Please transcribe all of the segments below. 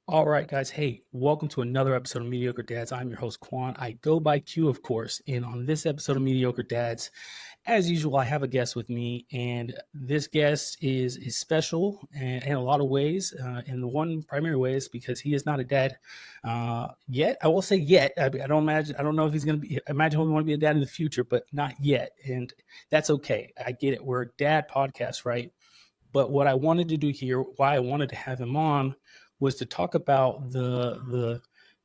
All right, guys. Hey, welcome to another episode of Mediocre Dads. I'm your host, Queon. I go by Q, of course. And on this episode of Mediocre Dads, as usual, I have a guest with me. And this guest is special in a lot of ways. And the one primary way is because he is not a dad yet. I will say yet. I don't know if he's going to be, imagine he'll want to be a dad in the future, but not yet. And that's okay. I get it. We're a dad podcast, right? But what I wanted to do here, why I wanted to have him on, was to talk about the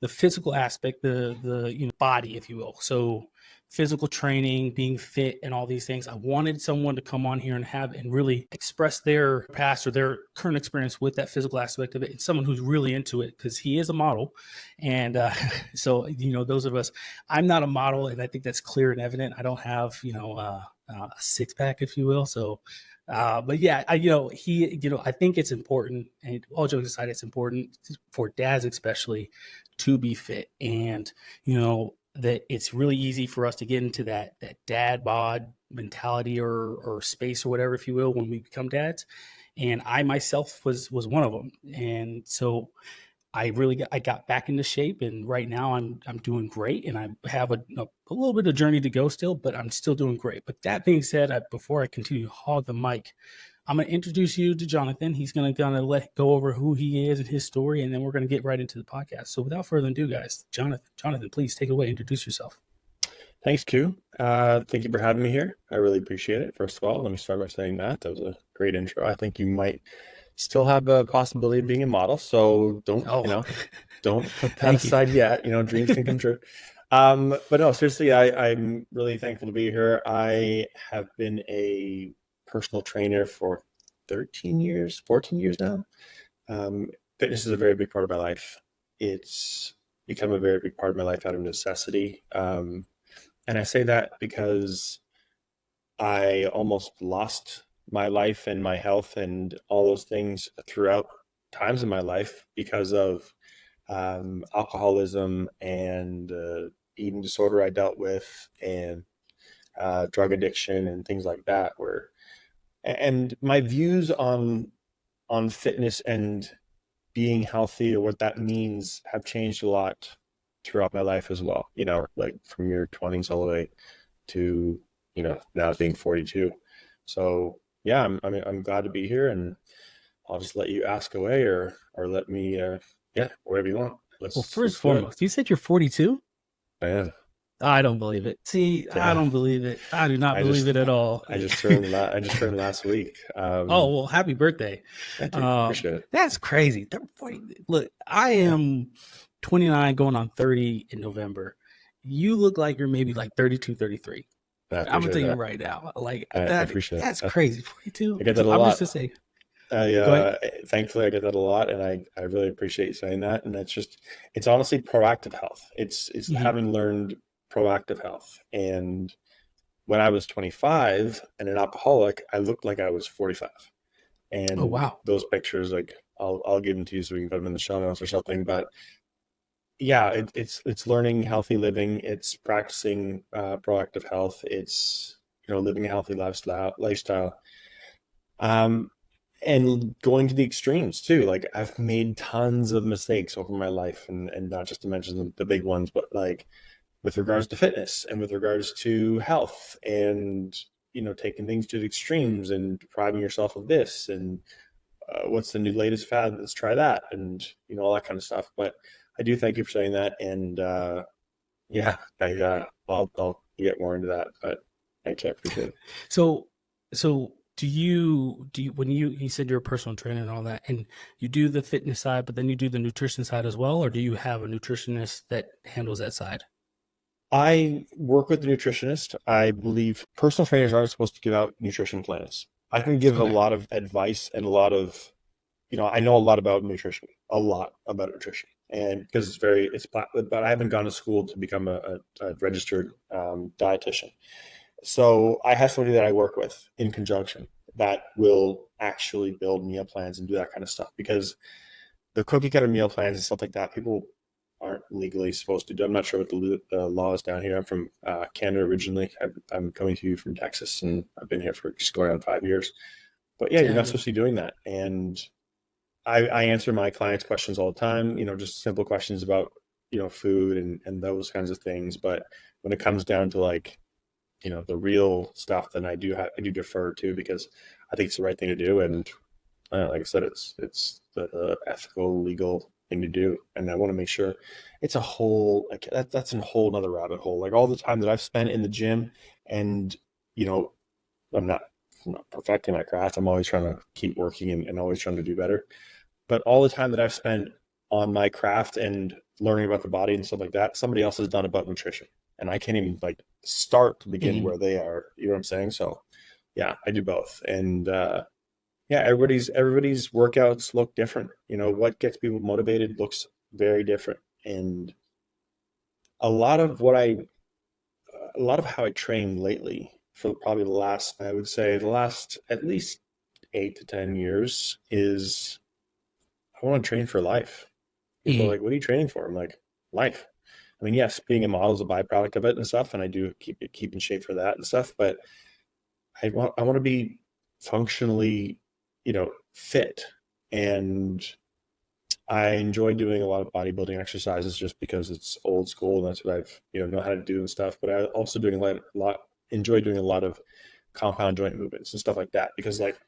physical aspect, the body, if you will. So physical training, being fit, and all these things. I wanted someone to come on here and really express their past or their current experience with that physical aspect of it. It's someone who's really into it because he is a model, and so those of us. I'm not a model, and I think that's clear and evident. I don't have a six pack, if you will. So but yeah, I think it's important, and all jokes aside, it's important for dads especially to be fit, and that it's really easy for us to get into that dad bod mentality or space or whatever, if you will, when we become dads. And I myself was one of them, and so I got back into shape, and right now I'm doing great, and I have a little bit of journey to go still, but I'm still doing great. But that being said, before I continue to hog the mic, I'm going to introduce you to Jonathan. He's going to go over who he is and his story, and then we're going to get right into the podcast. So without further ado, guys, Jonathan, please take it away. Introduce yourself. Thanks, Q. Thank you for having me here. I really appreciate it. First of all, let me start by saying that was a great intro. I think you might still have a possibility of being a model, so don't put that aside yet. Dreams can come true. But no, seriously, I'm really thankful to be here. I have been a personal trainer for 14 years now. Fitness is a very big part of my life. It's become a very big part of my life out of necessity. And I say that because I almost lost my life and my health and all those things throughout times in my life because of alcoholism and eating disorder I dealt with, and drug addiction and things like that. And my views on fitness and being healthy, or what that means, have changed a lot throughout my life as well. Like from your 20s all the way to now being 42. So yeah, I'm glad to be here, and I'll just let you ask away, or let me whatever you want. Well, first and foremost, you said you're 42? Yeah. I don't believe it. See, yeah. I don't believe it. I do not believe it at all. I just turned last week. Oh, well, happy birthday. Thank you. Appreciate it. That's crazy. Look, I am 29 going on 30 in November. You look like you're maybe like 32, 33. I'm going to tell you right now. Like, I appreciate that's crazy. 42. I get that a lot. I'm just to say. Thankfully I get that a lot, and I really appreciate you saying that. And it's honestly proactive health. It's having learned proactive health. And when I was 25 and an alcoholic, I looked like I was 45. And oh, wow. Those pictures, like I'll give them to you so we can put them in the show notes or something. But yeah, it's learning healthy living. It's practicing proactive health. It's living a healthy lifestyle. And going to the extremes too. Like, I've made tons of mistakes over my life, and not just to mention the big ones, but like with regards to fitness and with regards to health, and taking things to the extremes and depriving yourself of this, and what's the new latest fad, let's try that, and all that kind of stuff. But I do thank you for saying that, and I'll get more into that, but thank you, I appreciate it. So do you when you said you're a personal trainer and all that, and you do the fitness side, but then you do the nutrition side as well, or do you have a nutritionist that handles that side? I work with a nutritionist. I believe personal trainers aren't supposed to give out nutrition plans. I can give a lot of advice and a lot of, I know a lot about nutrition, and because but I haven't gone to school to become a registered dietitian. So I have somebody that I work with in conjunction that will actually build meal plans and do that kind of stuff, because the cookie cutter meal plans and stuff like that, people aren't legally supposed to do. I'm not sure what the law is down here. I'm from Canada originally. I'm coming to you from Texas, and I've been here for just going on 5 years. But yeah, you're not supposed to be doing that. And I answer my clients' questions all the time, just simple questions about, food and those kinds of things. But when it comes down to like, the real stuff, then I do defer to, because I think it's the right thing to do. And like I said, it's the ethical, legal thing to do. And I want to make sure it's a whole, like that's a whole nother rabbit hole. Like all the time that I've spent in the gym, and, you know, I'm not, I'm not perfecting my craft. I'm always trying to keep working and always trying to do better. But all the time that I've spent on my craft and learning about the body and stuff like that, somebody else has done about nutrition. And I can't even like start to begin Mhm. where they are. You know what I'm saying? So yeah, I do both. And yeah, everybody's workouts look different. What gets people motivated looks very different. And a lot of what I a lot of how I train lately, for probably the last, I would say the last at least 8 to 10 years, is I want to train for life. People are Mhm. like, "What are you training for?" I'm like, "Life." I mean, yes, being a model is a byproduct of it and stuff, and I do keep in shape for that and stuff. But I want to be functionally, fit, and I enjoy doing a lot of bodybuilding exercises just because it's old school and that's what I've know how to do and stuff. But I also doing a lot enjoy doing a lot of compound joint movements and stuff like that, because like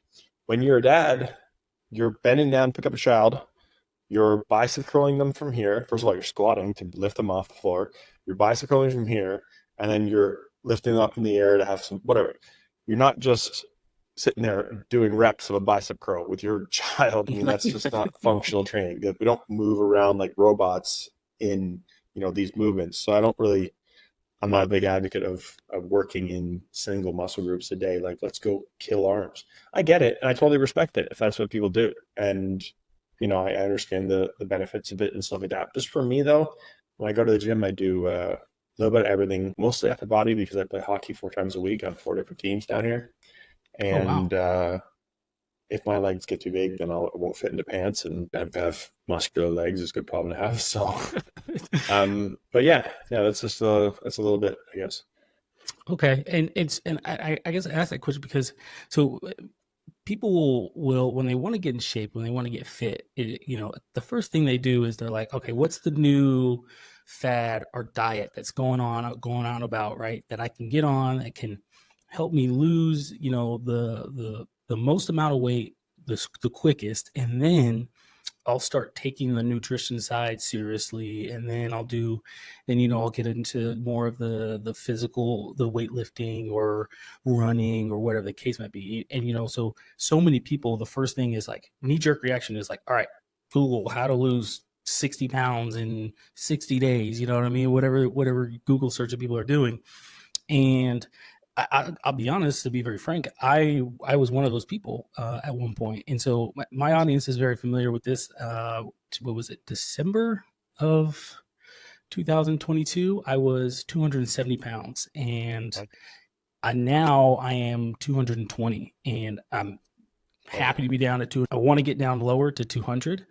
when you're a dad, you're bending down to pick up a child, you're bicep curling them from here. First of all, you're squatting to lift them off the floor. You're bicep curling from here, and then you're lifting them up in the air to have some whatever. You're not just sitting there doing reps of a bicep curl with your child. I mean, that's just not functional training. We don't move around like robots in these movements. So I don't really. I'm not a big advocate of working in single muscle groups a day. Like, let's go kill arms. I get it, and I totally respect it if that's what people do. And I understand the benefits of it and stuff like that. Just for me though, when I go to the gym, I do a little bit of everything, mostly upper body, because I play hockey 4 times a week on 4 different teams down here. Oh wow. And if my legs get too big, then I won't fit into pants, and have muscular legs is a good problem to have. So, but yeah, that's a little bit, I guess. Okay, and I guess I asked that question because so people will when they want to get in shape, when they want to get fit, the first thing they do is they're like, okay, what's the new fad or diet that's going on about, right? That I can get on that can help me lose, the most amount of weight the quickest, and then I'll start taking the nutrition side seriously, and then I'll get into more of the physical, the weightlifting or running or whatever the case might be. And so many people, the first thing is like knee jerk reaction is like, all right, Google how to lose 60 pounds in 60 days. You know what I mean? Whatever Google search that people are doing, and I'll be honest, to be very frank, I was one of those people at one point, and so my audience is very familiar with this. What was it? December of 2022. I was 270 pounds, and Like, I am 220, and I'm oh, happy to be down at 2. I want to get down lower to 200,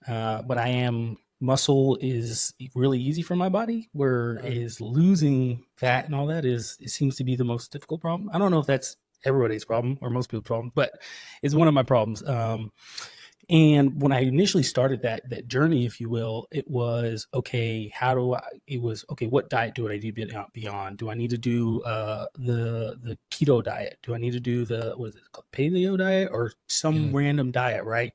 but I am muscle is really easy for my body, whereas losing fat and all that it seems to be the most difficult problem. I don't know if that's everybody's problem or most people's problem, but it's one of my problems. And when I initially started that journey, if you will, it was okay. How do I? It was okay. What diet do I need to be on? Do I need to do the keto diet? Do I need to do the what is it called, paleo diet, or some mm, random diet, right?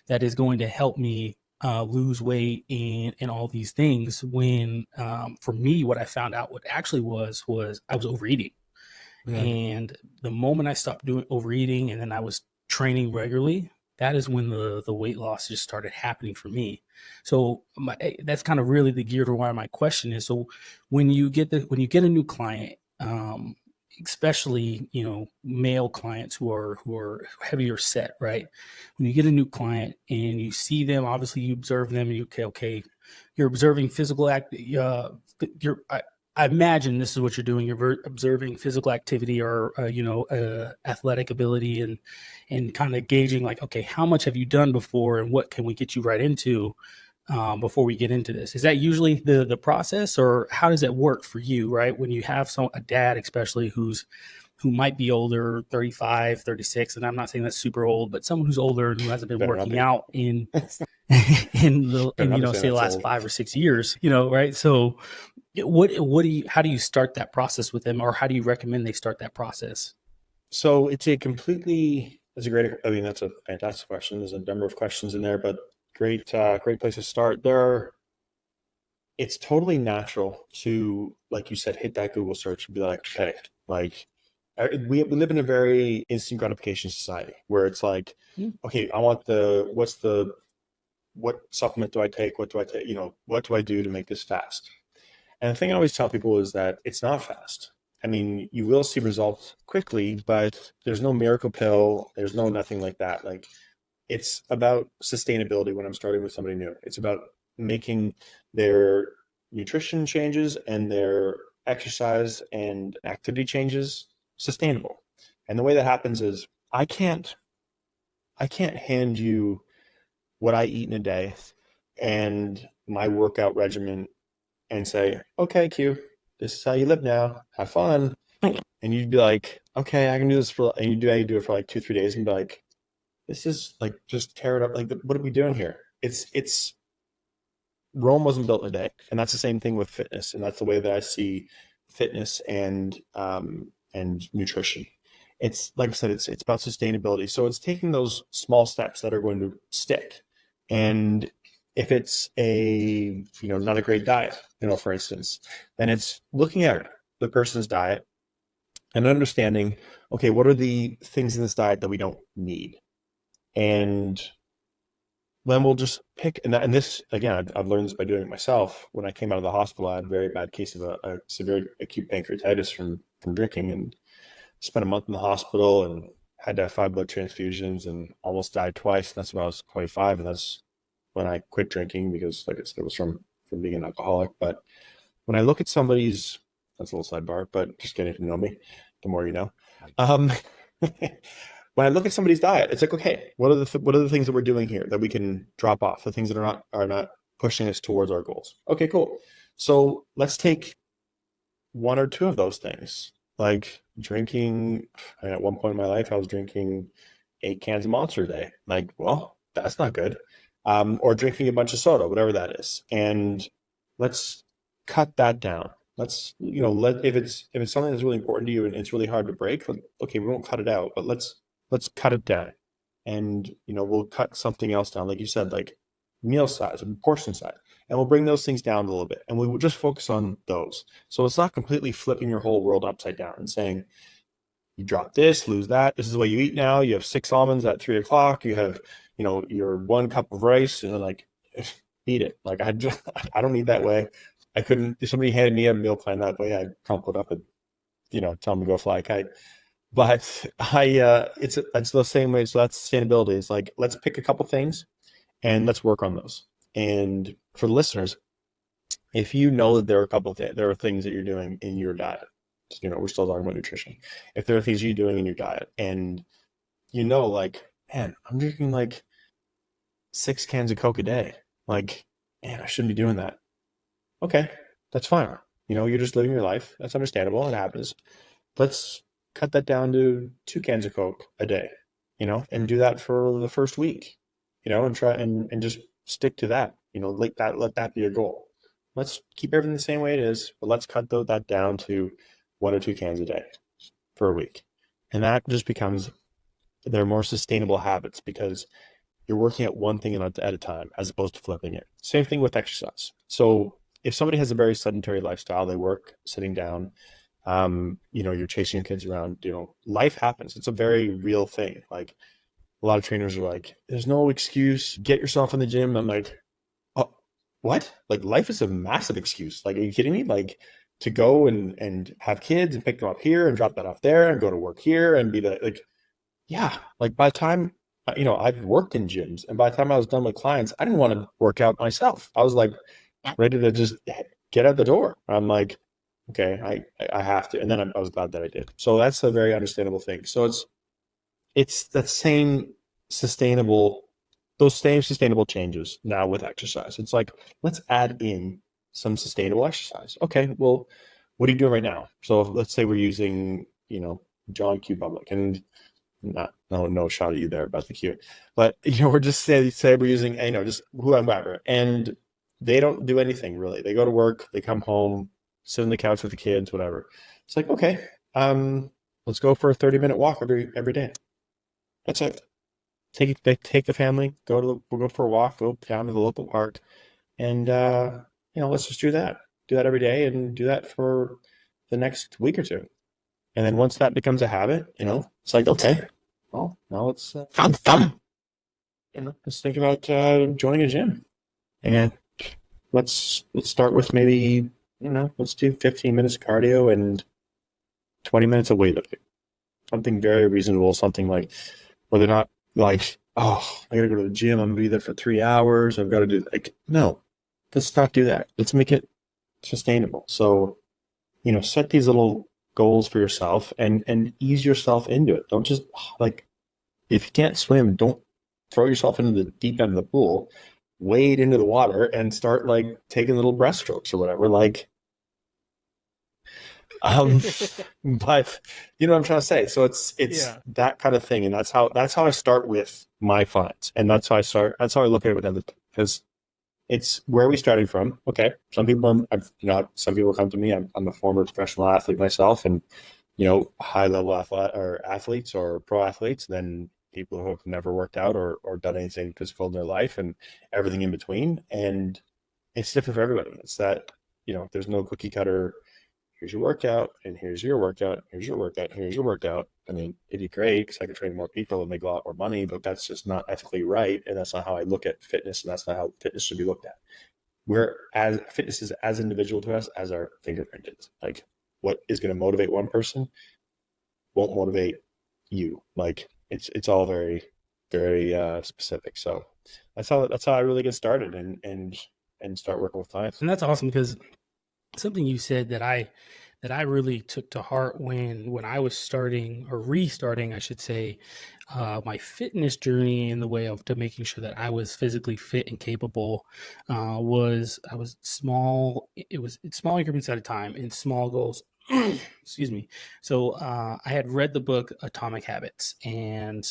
That is going to help me lose weight and all these things. When for me, what I found out what actually was I was overeating, yeah, and the moment I stopped doing overeating and then I was training regularly, that is when the weight loss just started happening for me. So that's kind of really the gear to why my question is. So when you get a new client, especially male clients who are heavier set, right? When you get a new client and you see them, obviously you observe them, and you okay, you're observing physical act. You're I imagine this is what you're doing. You're observing physical activity or athletic ability, and kind of gauging like, okay, how much have you done before, and what can we get you right into before we get into this? Is that usually the process, or how does it work for you? Right, when you have a dad, especially who's who might be older, 35, 36, and I'm not saying that's super old, but someone who's older and who hasn't been Better not working be. out in Better not be saying say the that's last old. 5 or 6 years, right? So how do you start that process with them, or how do you recommend they start that process? So that's a great, I mean, that's a fantastic question. There's a number of questions in there, but great place to start. It's totally natural to, like you said, hit that Google search and be like, okay, like we live in a very instant gratification society where it's like, Mm. okay, what supplement do I take? What do I take? What do I do to make this fast? And the thing I always tell people is that it's not fast. I mean, you will see results quickly, but there's no miracle pill. There's no nothing like that. Like, it's about sustainability when I'm starting with somebody new. It's about making their nutrition changes and their exercise and activity changes sustainable. And the way that happens is I can't hand you what I eat in a day and my workout regimen and say, okay, Q, this is how you live now. Have fun. And you'd be like, okay, I can do this and you do it for like 2, 3 days and be like, this is like, just tear it up. Like, what are we doing here? It's Rome wasn't built in a day. And that's the same thing with fitness. And that's the way that I see fitness and nutrition. It's like I said, it's about sustainability. So it's taking those small steps that are going to stick. And if it's not a great diet, for instance, then it's looking at the person's diet and understanding, okay, what are the things in this diet that we don't need? And then we'll just pick, and this, again, I've learned this by doing it myself. When I came out of the hospital, I had a very bad case of a severe acute pancreatitis from drinking, and spent a month in the hospital and had to have 5 blood transfusions and almost died twice. That's when I was 25, and that's when I quit drinking because, like I said, it was from being an alcoholic. But when I look at somebody's, that's a little sidebar, but just getting to know me, the more you know. Um, when I look at somebody's diet, it's like, okay, what are the things that we're doing here that we can drop off? The things that are not pushing us towards our goals. Okay, cool. So let's take one or two of those things, like drinking. I mean, at one point in my life, I was drinking 8 cans of Monster a day. Like, well, that's not good. Or drinking a bunch of soda, whatever that is. And let's cut that down. Let's, if it's something that's really important to you and it's really hard to break, okay, we won't cut it out, but let's cut it down. And, we'll cut something else down, like you said, like meal size and portion size. And we'll bring those things down a little bit. And we will just focus on those. So it's not completely flipping your whole world upside down and saying, you drop this, lose that. This is what you eat now. You have 6 almonds at 3 o'clock. You have, your 1 cup of rice, and then like eat it. Like I don't eat that way. I couldn't. If somebody handed me a meal plan that way, I'd crumple it up and tell them to go fly a kite. But it's the same way. So that's sustainability. It's like, let's pick a couple things and let's work on those. And for the listeners, if you know that there are things that you're doing in your diet, we're still talking about nutrition. If there are things you're doing in your diet and like, man, I'm drinking like 6 cans of Coke a day. Like, man, I shouldn't be doing that. Okay, that's fine. You're just living your life. That's understandable. It happens. Let's cut that down to 2 cans of Coke a day, and do that for the first week, and try and just stick to that. Let that be your goal. Let's keep everything the same way it is, but let's cut that down to 1 or 2 cans a day for a week. And that just becomes, they're more sustainable habits because you're working at one thing at a time as opposed to flipping it. Same thing with exercise. So if somebody has a very sedentary lifestyle, they work sitting down, you're chasing your kids around, life happens. It's a very real thing. Like, a lot of trainers are like, there's no excuse, get yourself in the gym. I'm like, oh, what? Like, life is a massive excuse. Like, are you kidding me? Like, to go and have kids and pick them up here and drop that off there and go to work here and be like, yeah, like by the time, I've worked in gyms, and by the time I was done with clients, I didn't want to work out myself. I was like ready to just get out the door. I'm like, okay, I have to. And then I was glad that I did. So that's a very understandable thing. So it's that same those same sustainable changes now with exercise. It's like, let's add in some sustainable exercise. Okay, well, what are you doing right now? So let's say we're using, John Q Public, and not no shot at you there about the Q, but we're just say we're using just whoever, and they don't do anything really. They go to work, they come home, sit on the couch with the kids, whatever. It's like, okay, let's go for a 30-minute walk every day. That's it. Take the family, we'll go for a walk, go down to the local park, and let's just do that. Do that every day, and do that for the next week or two. And then once that becomes a habit, it's like, okay, well, now it's fun. Let's think about joining a gym, and let's start with maybe let's do 15 minutes of cardio and 20 minutes of weightlifting. Something very reasonable. Something like where they're not like, oh, I gotta go to the gym. I'm gonna be there for 3 hours. I've got to do like no. Let's not do that. Let's make it sustainable. So set these little goals for yourself and ease yourself into it. Don't just like, if you can't swim, don't throw yourself into the deep end of the pool, wade into the water and start like taking little breaststrokes or whatever. Like, but you know what I'm trying to say? So it's Yeah. that kind of thing. And that's how I start with my clients. And that's how I look at it with them, because it's where are we starting from? Okay. Some people, some people come to me. I'm a former professional athlete myself, and high level athletes or pro athletes, then people who have never worked out or done anything physical in their life, and everything in between. And it's different for everybody. It's that, there's no cookie cutter. Here's your workout, and here's your workout. Here's your workout. Here's your workout. I mean, it'd be great because I could train more people and make a lot more money, but that's just not ethically right. And that's not how I look at fitness. And that's not how fitness should be looked at. Fitness is as individual to us as our fingerprint is. Like, what is going to motivate one person won't motivate you. Like, it's all very, very specific. So that's how I really get started and start working with clients. And that's awesome because something you said that I really took to heart when I was starting or restarting, I should say, my fitness journey in the way of to making sure that I was physically fit and capable, was I was small. It's small increments at a time in small goals. Excuse me. So I had read the book Atomic Habits, and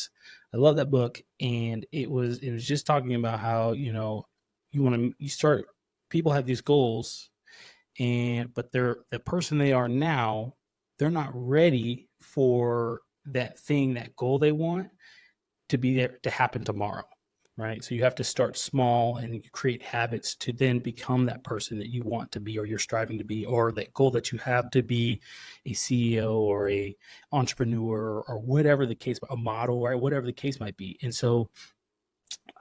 I love that book. And it was just talking about how you start, people have these goals, but the person they are now, they're not ready for that goal they want to be there to happen tomorrow, right? So you have to start small and you create habits to then become that person that you want to be, or you're striving to be, or that goal that you have to be a CEO or a entrepreneur or whatever the case, a model, or whatever the case might be. And so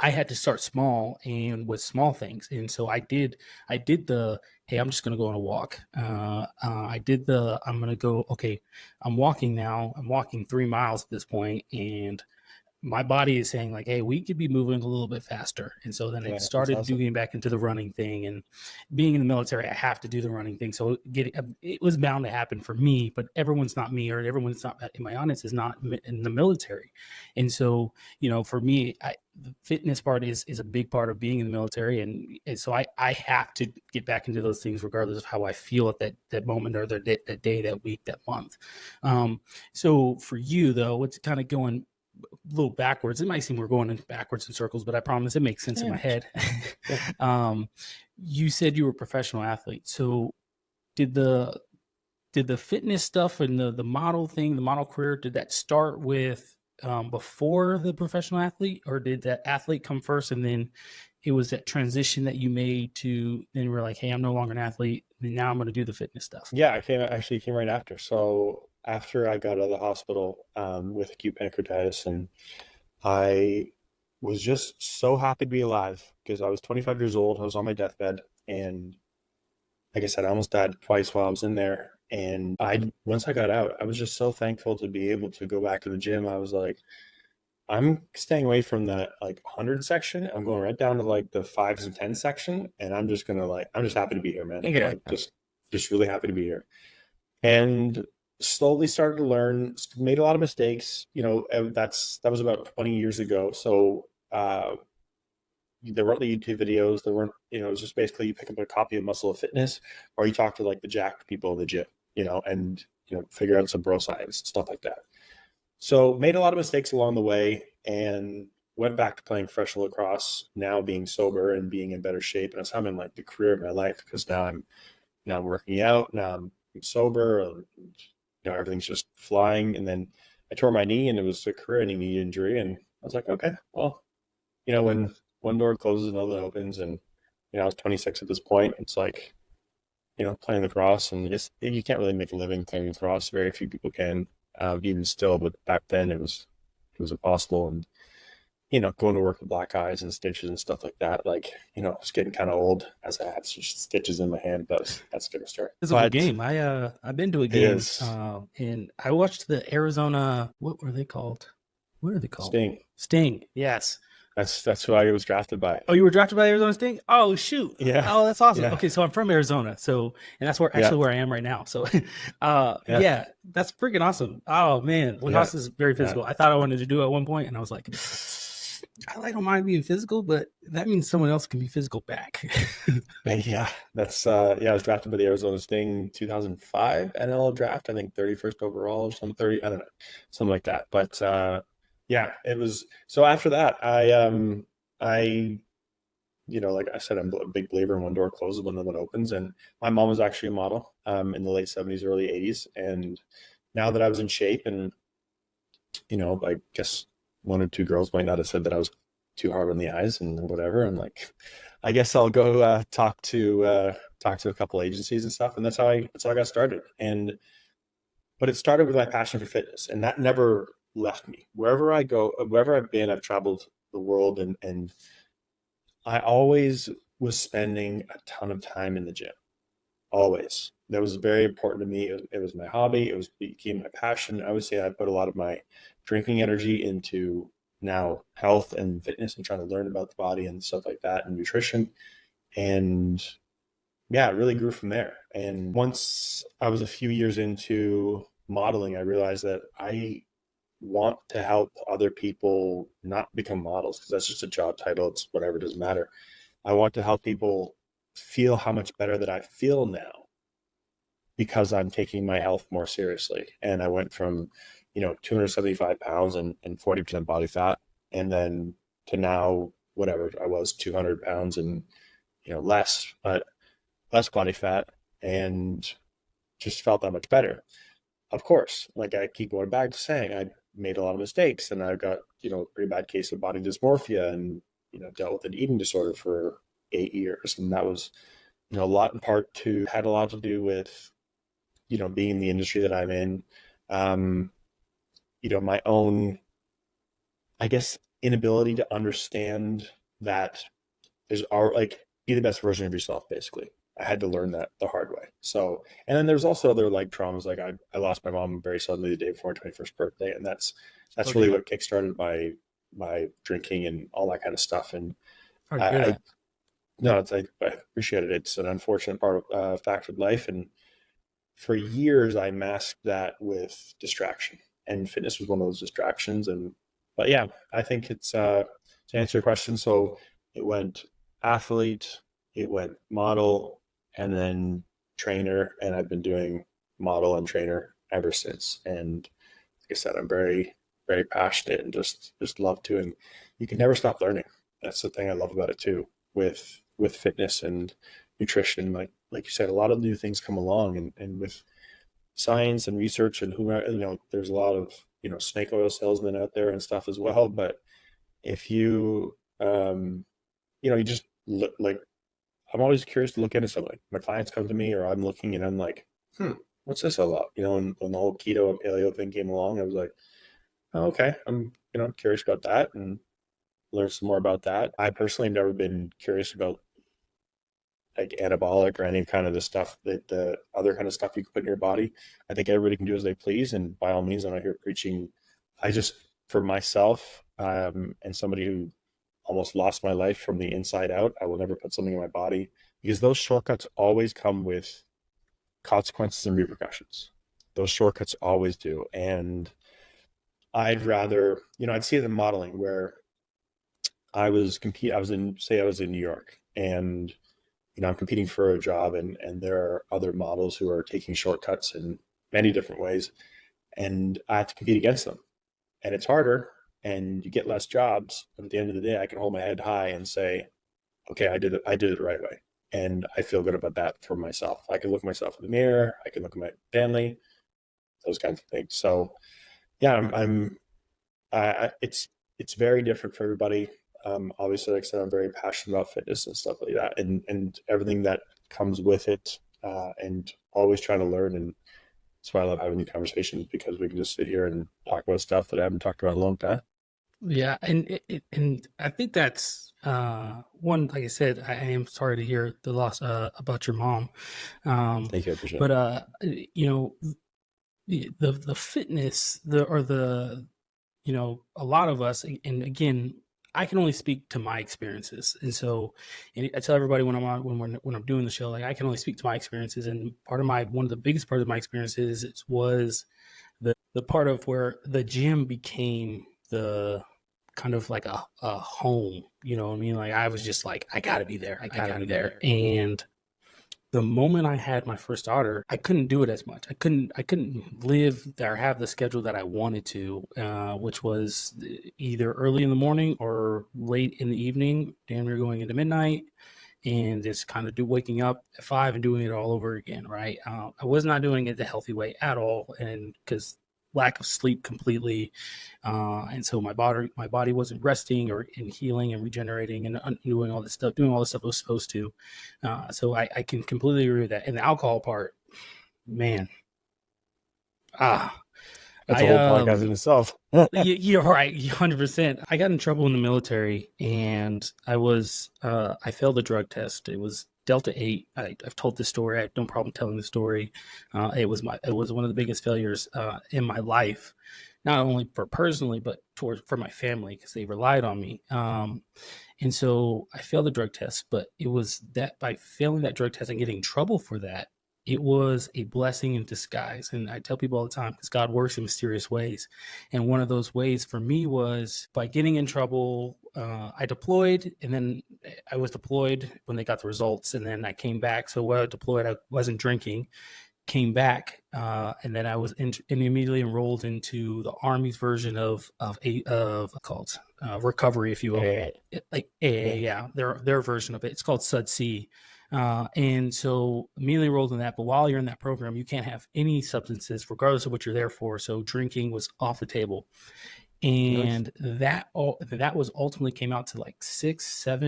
I had to start small and with small things. And so I did the, hey, I'm just going to go on a walk. I'm going to go, okay, I'm walking now. I'm walking 3 miles at this point, and my body is saying like, hey, we could be moving a little bit faster. And so then it Yeah, that's started awesome. doing back into the running thing, and being in the military, I have to do the running thing. So it was bound to happen for me, but everyone's not me, or everyone's not in my audience is not in the military. And so, for me, the fitness part is a big part of being in the military. And so I have to get back into those things regardless of how I feel at that moment, or that day, that week, that month. So for you though, it's kind of going a little backwards. It might seem we're going in backwards in circles, but I promise it makes sense in Yeah, my head. yeah. um, you said you were a professional athlete. So did the fitness stuff and the model thing, the model career, did that start with before the professional athlete, or did that athlete come first and then it was that transition that you made to then we're like, hey, I'm no longer an athlete. Now I'm going to do the fitness stuff. Yeah, I came right after. So after I got out of the hospital with acute pancreatitis, and I was just so happy to be alive because I was 25 years old. I was on my deathbed, and like I said, I almost died twice while I was in there. And once I got out, I was just so thankful to be able to go back to the gym. I was like, I'm staying away from that like 100 section. I'm going right down to like the fives and 10 section, and I'm just happy to be here, man. Yeah. Like just really happy to be here. And slowly started to learn, made a lot of mistakes. That was about 20 years ago. So there weren't the YouTube videos. There weren't, it was just basically you pick up a copy of Muscle of Fitness, or you talk to like the jacked people of the gym, and figure out some bro science, stuff like that. So made a lot of mistakes along the way and went back to playing professional lacrosse, now being sober and being in better shape. And I was having like the career of my life because now I'm working out, now I'm sober, and, everything's just flying. And then I tore my knee and it was a career ending knee injury. And I was like, okay, well, when one door closes, another opens. And, I was 26 at this point. It's like, playing lacrosse, and just you can't really make a living playing lacrosse. Very few people can, even still. But back then, it was impossible. And going to work with black eyes and stitches and stuff like that. Like it's getting kind of old as I have stitches in my hand. But that's a different story. Physical But game. I've been to a it game, is and I watched the Arizona. What were they called? What are they called? Sting. Sting. Yes. That's who I was drafted by. Oh, you were drafted by Arizona Sting? Oh, shoot. Yeah. Oh, that's awesome. Yeah. Okay, so I'm from Arizona. So, and that's where I am right now. So, yeah, that's freaking awesome. Oh man, lacrosse is very physical. I thought I wanted to do it at one point, and I was like, I don't mind being physical, but that means someone else can be physical back. Yeah, that's I was drafted by the Arizona Sting 2005 NL draft. I think 31st overall or some 30. I don't know, something like that. But yeah, it was. So after that, I like I said, I'm a big believer in one door closes, one other one opens. And my mom was actually a model in the late 70s, early 80s. And now that I was in shape, and I guess one or two girls might not have said that I was too hard on the eyes and whatever. I'm like, I guess I'll go talk to a couple agencies and stuff. And that's how I got started. But it started with my passion for fitness, and that never left me. Wherever I go, wherever I've been, I've traveled the world, and I always was spending a ton of time in the gym. Always. That was very important to me. It was my hobby. It became my passion. I would say I put a lot of my drinking energy into now health and fitness and trying to learn about the body and stuff like that and nutrition. And yeah, it really grew from there. And once I was a few years into modeling, I realized that I want to help other people not become models, because that's just a job title. It's whatever, it doesn't matter. I want to help people feel how much better that I feel now because I'm taking my health more seriously. And I went from, 275 pounds and 40% body fat, and then to now, whatever, I was 200 pounds and, less, but less body fat, and just felt that much better. Of course, like I keep going back to saying, I made a lot of mistakes, and I've got, a pretty bad case of body dysmorphia, and, dealt with an eating disorder for 8 years. And that was, a lot in part had a lot to do with, being in the industry that I'm in. My own, I guess, inability to understand that be the best version of yourself, basically. I had to learn that the hard way. So, and then there's also other like traumas. Like I lost my mom very suddenly the day before my 21st birthday. And that's really what kickstarted my drinking and all that kind of stuff. And no, I appreciate it. It's an unfortunate fact of life. And for years I masked that with distraction, and fitness was one of those distractions. But yeah, I think it's, to answer your question. So it went athlete, it went model, and then trainer. And I've been doing model and trainer ever since. And like I said, I'm very, very passionate and just love to, and you can never stop learning. That's the thing I love about it too, with fitness and nutrition. Like you said, a lot of new things come along, and with science and research and there's a lot of, snake oil salesmen out there and stuff as well. But if you, you just look, like, I'm always curious to look into something. My clients come to me, or I'm looking and I'm like, what's this all about? And when the whole keto and paleo thing came along, I was like, oh, okay, I'm, curious about that, and learn some more about that. I personally have never been curious about like anabolic or any kind of the stuff that the other kind of stuff you can put in your body. I think everybody can do as they please. And by all means, I'm not here preaching. I just, for myself, and somebody who almost lost my life from the inside out, I will never put something in my body, because those shortcuts always come with consequences and repercussions. Those shortcuts always do. And I'd rather, I'd see it in modeling where I was in New York, and I'm competing for a job, and there are other models who are taking shortcuts and many different ways, and I have to compete against them. And it's harder, and you get less jobs. But at the end of the day, I can hold my head high and say, okay, I did it. I did it the right way. And I feel good about that for myself. I can look at myself in the mirror. I can look at my family, those kinds of things. So yeah, it's very different for everybody. Obviously, like I said, I'm very passionate about fitness and stuff like that, and everything that comes with it, and always trying to learn. And that's why I love having these conversations, because we can just sit here and talk about stuff that I haven't talked about in a long time. Yeah, and I think that's one. Like I said, I am sorry to hear the loss about your mom. Thank you, I appreciate But it. you know, the fitness, a lot of us, and again, I can only speak to my experiences, and so, and I tell everybody when I'm on when I'm doing the show, like I can only speak to my experiences, and one of the biggest part of my experiences was the part of where the gym became the kind of like a home, you know what I mean? Like I was just like, I gotta be there. I gotta be there. And the moment I had my first daughter, I couldn't do it as much. I couldn't live or have the schedule that I wanted to, which was either early in the morning or late in the evening, damn near going into midnight, and just kind of waking up at 5 and doing it all over again. Right? I was not doing it the healthy way at all, and because lack of sleep completely, and so my body wasn't resting or in healing and regenerating and doing all the stuff it was supposed to. So I can completely agree with that. And the alcohol part, man, ah, That's a I whole podcast in itself. you're right, 100%. I got in trouble in the military, and I failed a drug test. It was Delta 8. I've told this story. I have no problem telling the story. It was one of the biggest failures in my life, not only for personally, but for my family, because they relied on me. And so I failed the drug test, but it was that by failing that drug test and getting in trouble for that, it was a blessing in disguise. And I tell people all the time, because God works in mysterious ways. And one of those ways for me was by getting in trouble. I deployed, and then I was deployed when they got the results, and then I came back. So while I deployed, I wasn't drinking. Came back, and then I was and immediately enrolled into the Army's version of called recovery, if you will. Yeah. Like yeah, their version of it. It's called SUDC. And so immediately enrolled in that. But while you're in that program, you can't have any substances, regardless of what you're there for. So drinking was off the table, Nice. and that was ultimately came out to like 6 to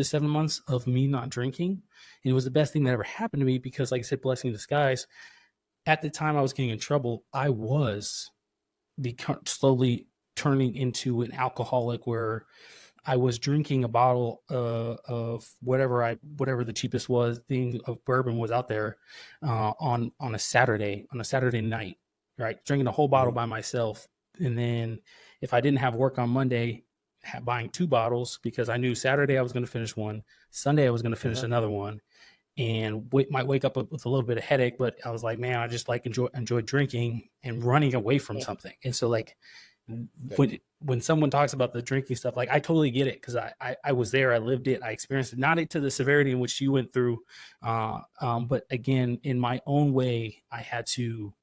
7 months of me not drinking. And it was the best thing that ever happened to me because, like I said, blessing in disguise. At the time I was getting in trouble, I was slowly turning into an alcoholic, where I was drinking a bottle of whatever the cheapest was thing of bourbon was out there, on a Saturday night, right? Drinking a whole bottle Mhm. by myself, and then if I didn't have work on Monday, buying two bottles because I knew Saturday I was going to finish one, Sunday I was going to finish Uh-huh. another one, and might wake up with a little bit of headache. But I was like, man, I just like enjoy drinking and running away from something. And so like when someone talks about the drinking stuff, like I totally get it because I was there, I lived it, I experienced it, not to the severity in which you went through, but again, in my own way, I had to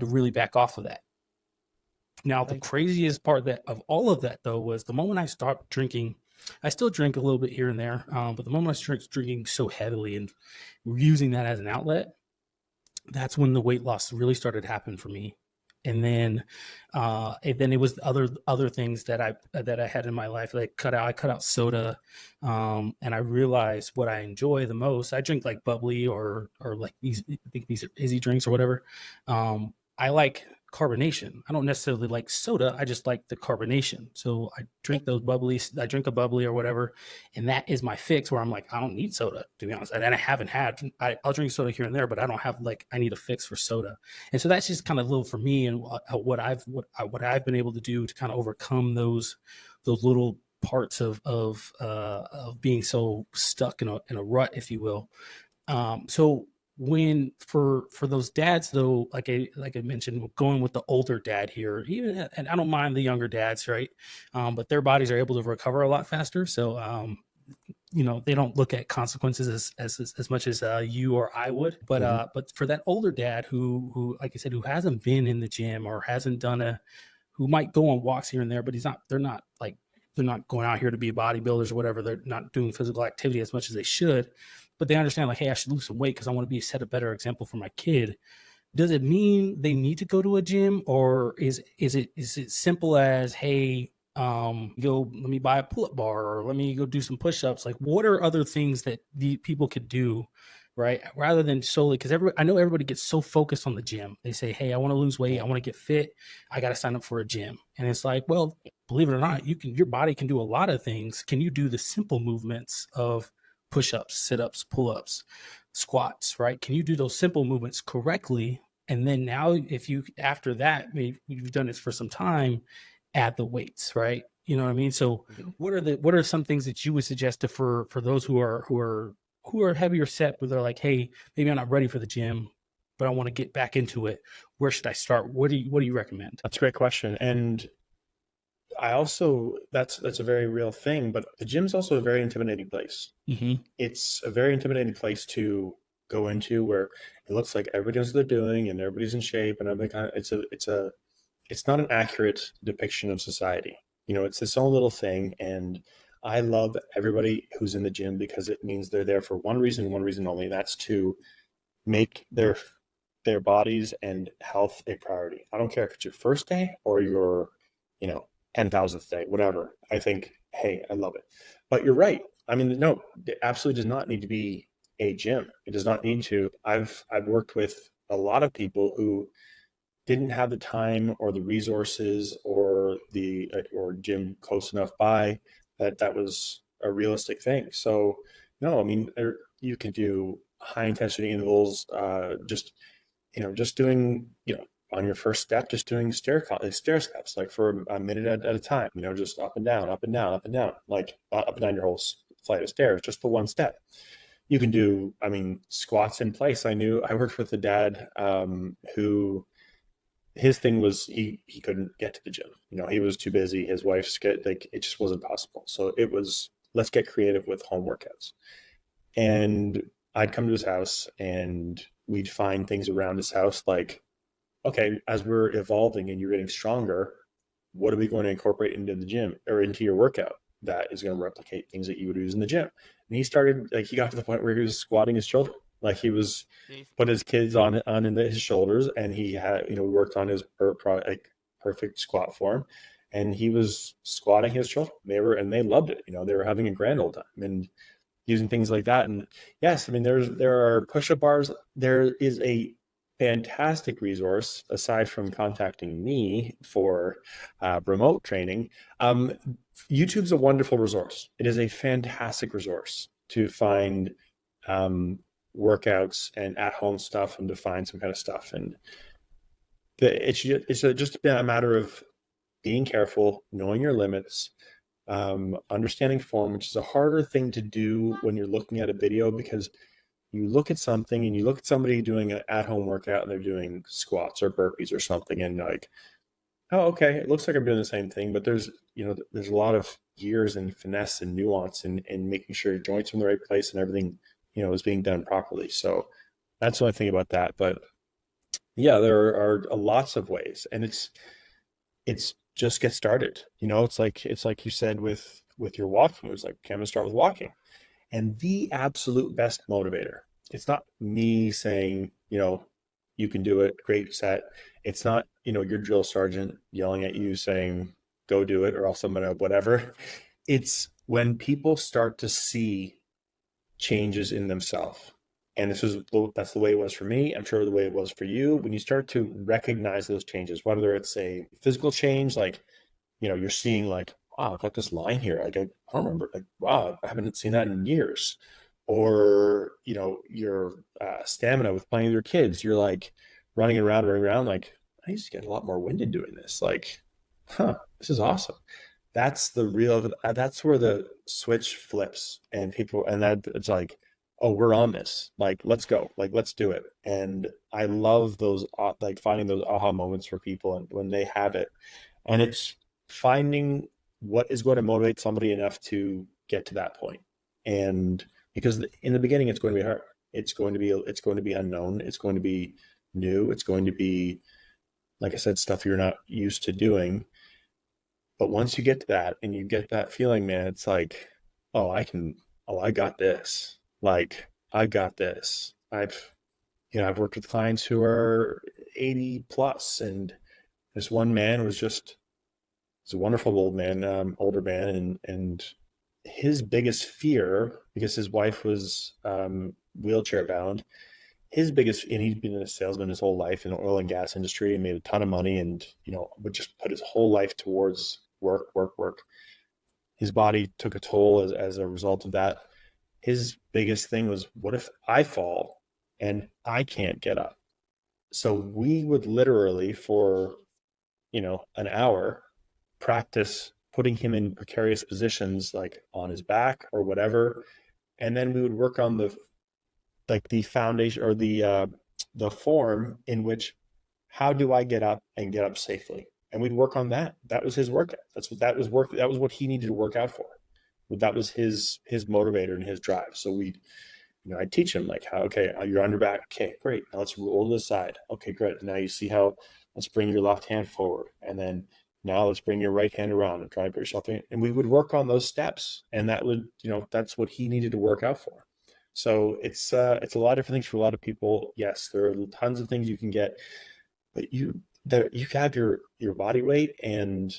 really back off of that. Now, the Nice. craziest part that of all of that though was the moment I stopped drinking. I still drink a little bit here and there, but the moment I started drinking so heavily and using that as an outlet, that's when the weight loss really started to happen for me. And then it was other things that I had in my life. Like I cut out soda, and I realized what I enjoy the most. I drink like bubbly or like these, I think these are Izzy drinks or whatever. I like carbonation. I don't necessarily like soda. I just like the carbonation. So I drink those bubblies. I drink a bubbly or whatever, and that is my fix. Where I'm like, I don't need soda, to be honest. And I haven't had. I'll drink soda here and there, but I don't have like I need a fix for soda. And so that's just kind of little for me, and what I've been able to do to kind of overcome those little parts of being so stuck in a rut, if you will. So when for those dads though, like I mentioned, going with the older dad here, even, and I don't mind the younger dads, right? But their bodies are able to recover a lot faster. So they don't look at consequences as much as you or I would. But for that older dad who like I said, who hasn't been in the gym or hasn't done who might go on walks here and there, but they're not going out here to be bodybuilders or whatever. They're not doing physical activity as much as they should, but they understand like, hey, I should lose some weight because I want to set a better example for my kid. Does it mean they need to go to a gym, or is it simple as, hey, go, let me buy a pull-up bar, or let me go do some push-ups? Like, what are other things that the people could do, right? Rather than solely, because I know everybody gets so focused on the gym. They say, hey, I want to lose weight, I want to get fit, I got to sign up for a gym. And it's like, well, believe it or not, your body can do a lot of things. Can you do the simple movements of push-ups, sit-ups, pull-ups, squats, right? Can you do those simple movements correctly? And then now, if you, after that, maybe you've done this for some time, add the weights, right? You know what I mean? So what are some things that you would suggest for those who are heavier set, but they're like, hey, maybe I'm not ready for the gym, but I want to get back into it. Where should I start? What do you recommend? That's a great question. And I also, that's a very real thing, but the gym's also a very intimidating place. Mm-hmm. It's a very intimidating place to go into, where it looks like everybody knows what they're doing and everybody's in shape, and everybody it's not an accurate depiction of society. It's this own little thing. And I love everybody who's in the gym, because it means they're there for one reason only. That's to make their bodies and health a priority. I don't care if it's your first day or your, 10,000th day, whatever. I think, hey, I love it. But you're right. I mean, no, it absolutely does not need to be a gym. It does not need to. I've worked with a lot of people who didn't have the time or the resources or gym close enough by that was a realistic thing. So no, I mean, you can do high intensity intervals, just doing, on your first step, just doing stair steps, like for a minute at a time, just up and down, up and down, up and down, like up and down your whole flight of stairs, just the one step. You can do, I mean, squats in place. I worked with a dad who, his thing was he couldn't get to the gym. He was too busy. His wife's like, it just wasn't possible. So it was, let's get creative with home workouts. And I'd come to his house and we'd find things around his house like, okay, as we're evolving and you're getting stronger, what are we going to incorporate into the gym or into your workout that is going to replicate things that you would use in the gym? And he started, like, he got to the point where he was squatting his children. Like, he was put his kids on his shoulders, and he had, worked on his perfect squat form, and he was squatting his children. They loved it. They were having a grand old time and using things like that. And yes, I mean, there are push-up bars. There is a fantastic resource, aside from contacting me for remote training. YouTube's a wonderful resource. It is a fantastic resource to find workouts and at-home stuff, and to find some kind of stuff. And it's just a matter of being careful, knowing your limits, understanding form, which is a harder thing to do when you're looking at a video, because you look at something and you look at somebody doing an at-home workout and they're doing squats or burpees or something, and like, oh, okay, it looks like I'm doing the same thing, but there's a lot of gears and finesse and nuance and making sure your joints are in the right place and everything, is being done properly. So that's what I think about that. But yeah, there are lots of ways, and it's just get started. It's like you said with your walk moves, like, okay, I'm gonna start with walking. And the absolute best motivator, it's not me saying, you can do it, great set. It's not, your drill sergeant yelling at you saying, go do it, or else I'm gonna whatever. It's when people start to see changes in themselves. And that's the way it was for me. I'm sure the way it was for you. When you start to recognize those changes, whether it's a physical change, like, you're seeing like, wow, I've got this line here. Like, I don't remember, like, wow, I haven't seen that in years. Or, your stamina with playing with your kids. You're like running around, like, I used to get a lot more winded doing this. Like, this is awesome. That's that's where the switch flips, and that it's like, oh, we're on this. Like, let's go. Like, let's do it. And I love those, like, finding those aha moments for people, and when they have it. And it's finding what is going to motivate somebody enough to get to that point. And because in the beginning, it's going to be hard. It's going to be unknown. It's going to be new. It's going to be, like I said, stuff you're not used to doing. But once you get to that and you get that feeling, man, it's like, oh, I got this. Like, I got this. I've worked with clients who are 80 plus, and this one man he's a wonderful old man, older man, and his biggest fear, because his wife was wheelchair bound, and he'd been a salesman his whole life in the oil and gas industry and made a ton of money, and would just put his whole life towards work, work, work. His body took a toll as a result of that. His biggest thing was, what if I fall and I can't get up? So we would literally, for an hour, practice putting him in precarious positions, like on his back or whatever, and then we would work on the foundation, or the form in which, how do I get up and get up safely? And we'd work on that. That was his workout. That was what he needed to work out for. That was his motivator and his drive. So I'd teach him, like, how, okay, you're on your back. Okay, great. Now let's roll to the side. Okay, great. Now you see how, let's bring your left hand forward. And then now let's bring your right hand around and try and put yourself in. And we would work on those steps. And that would, that's what he needed to work out for. So it's a lot of different things for a lot of people. Yes, there are tons of things you can get, but you have your body weight and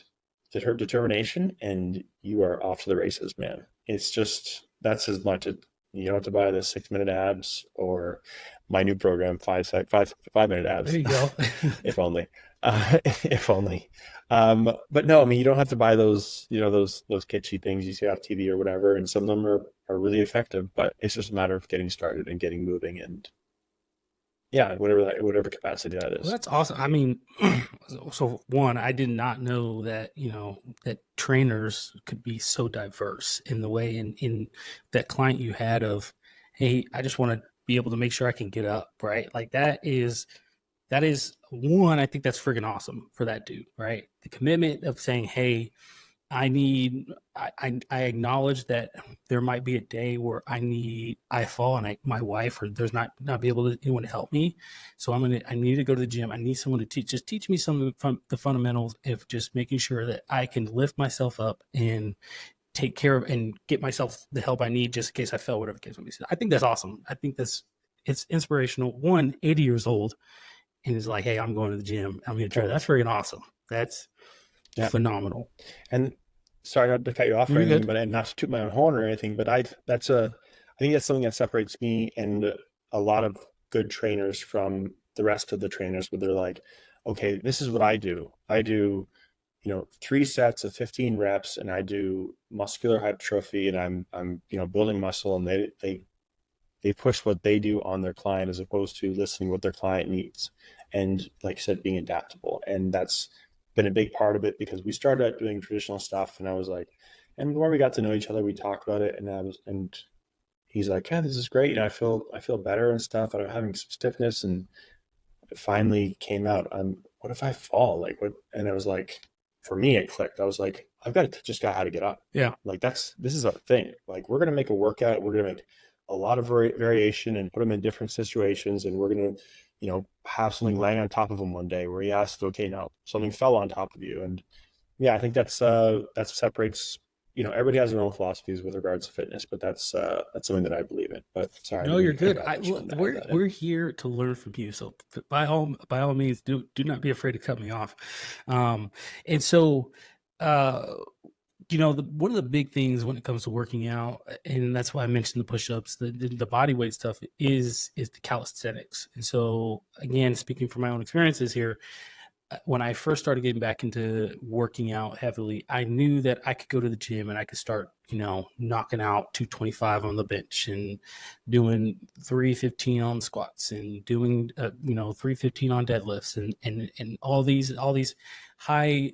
determination, and you are off to the races, man. It's just, that's as much. You don't have to buy the 6-minute abs or my new program, 5-minute abs. There you go. If only. If only. But no, I mean, you don't have to buy those, those kitschy things you see off TV or whatever. And some of them are really effective, but it's just a matter of getting started and getting moving, and yeah, whatever capacity that is. Well, that's awesome. I mean, so one, I did not know that, that trainers could be so diverse in the way in that client you had of, hey, I just want to be able to make sure I can get up, right? Like that is one, I think that's freaking awesome for that dude, right? The commitment of saying, hey, I acknowledge that there might be a day where I fall and my wife or there's not be able to anyone to help me. So I need to go to the gym. I need someone to teach me some of the fundamentals of just making sure that I can lift myself up and take care of and get myself the help I need just in case I fell, whatever the case may be. I think that's awesome. I think it's inspirational. 80 years old and is like, hey, I'm going to the gym. I'm going to try. That's freaking awesome. That's phenomenal. And sorry not to cut you off or anything, but not to toot my own horn or anything, but I think that's something that separates me and a lot of good trainers from the rest of the trainers, where they're like, okay, this is what I do. I do, 3 sets of 15 reps, and I do muscular hypertrophy, and I'm building muscle, and they push what they do on their client as opposed to listening what their client needs. And like I said, being adaptable. And that's been a big part of it, because we started out doing traditional stuff, and I was like, and the more we got to know each other, we talked about it, and he's like, yeah, this is great. And I feel better and stuff. And I'm having some stiffness, and it finally came out. What if I fall? Like what? And I was like, for me, it clicked. I was like, I've got to teach this guy how to get up. Yeah. Like this is a thing. Like, we're going to make a workout. We're going to make a lot of variation and put him in different situations. And we're going to, have something laying on top of him one day where he asks, okay, now something fell on top of you. And yeah, I think that separates, everybody has their own philosophies with regards to fitness, but that's something that I believe in. But sorry. No, you're good. We're here to learn from you. So by all means, do not be afraid to cut me off. And so, one of the big things when it comes to working out, and that's why I mentioned the push-ups, the body weight stuff is the calisthenics. And so again, speaking from my own experiences here, when I first started getting back into working out heavily, I knew that I could go to the gym and I could start, knocking out 225 on the bench and doing 315 on squats and doing, 315 on deadlifts and all these high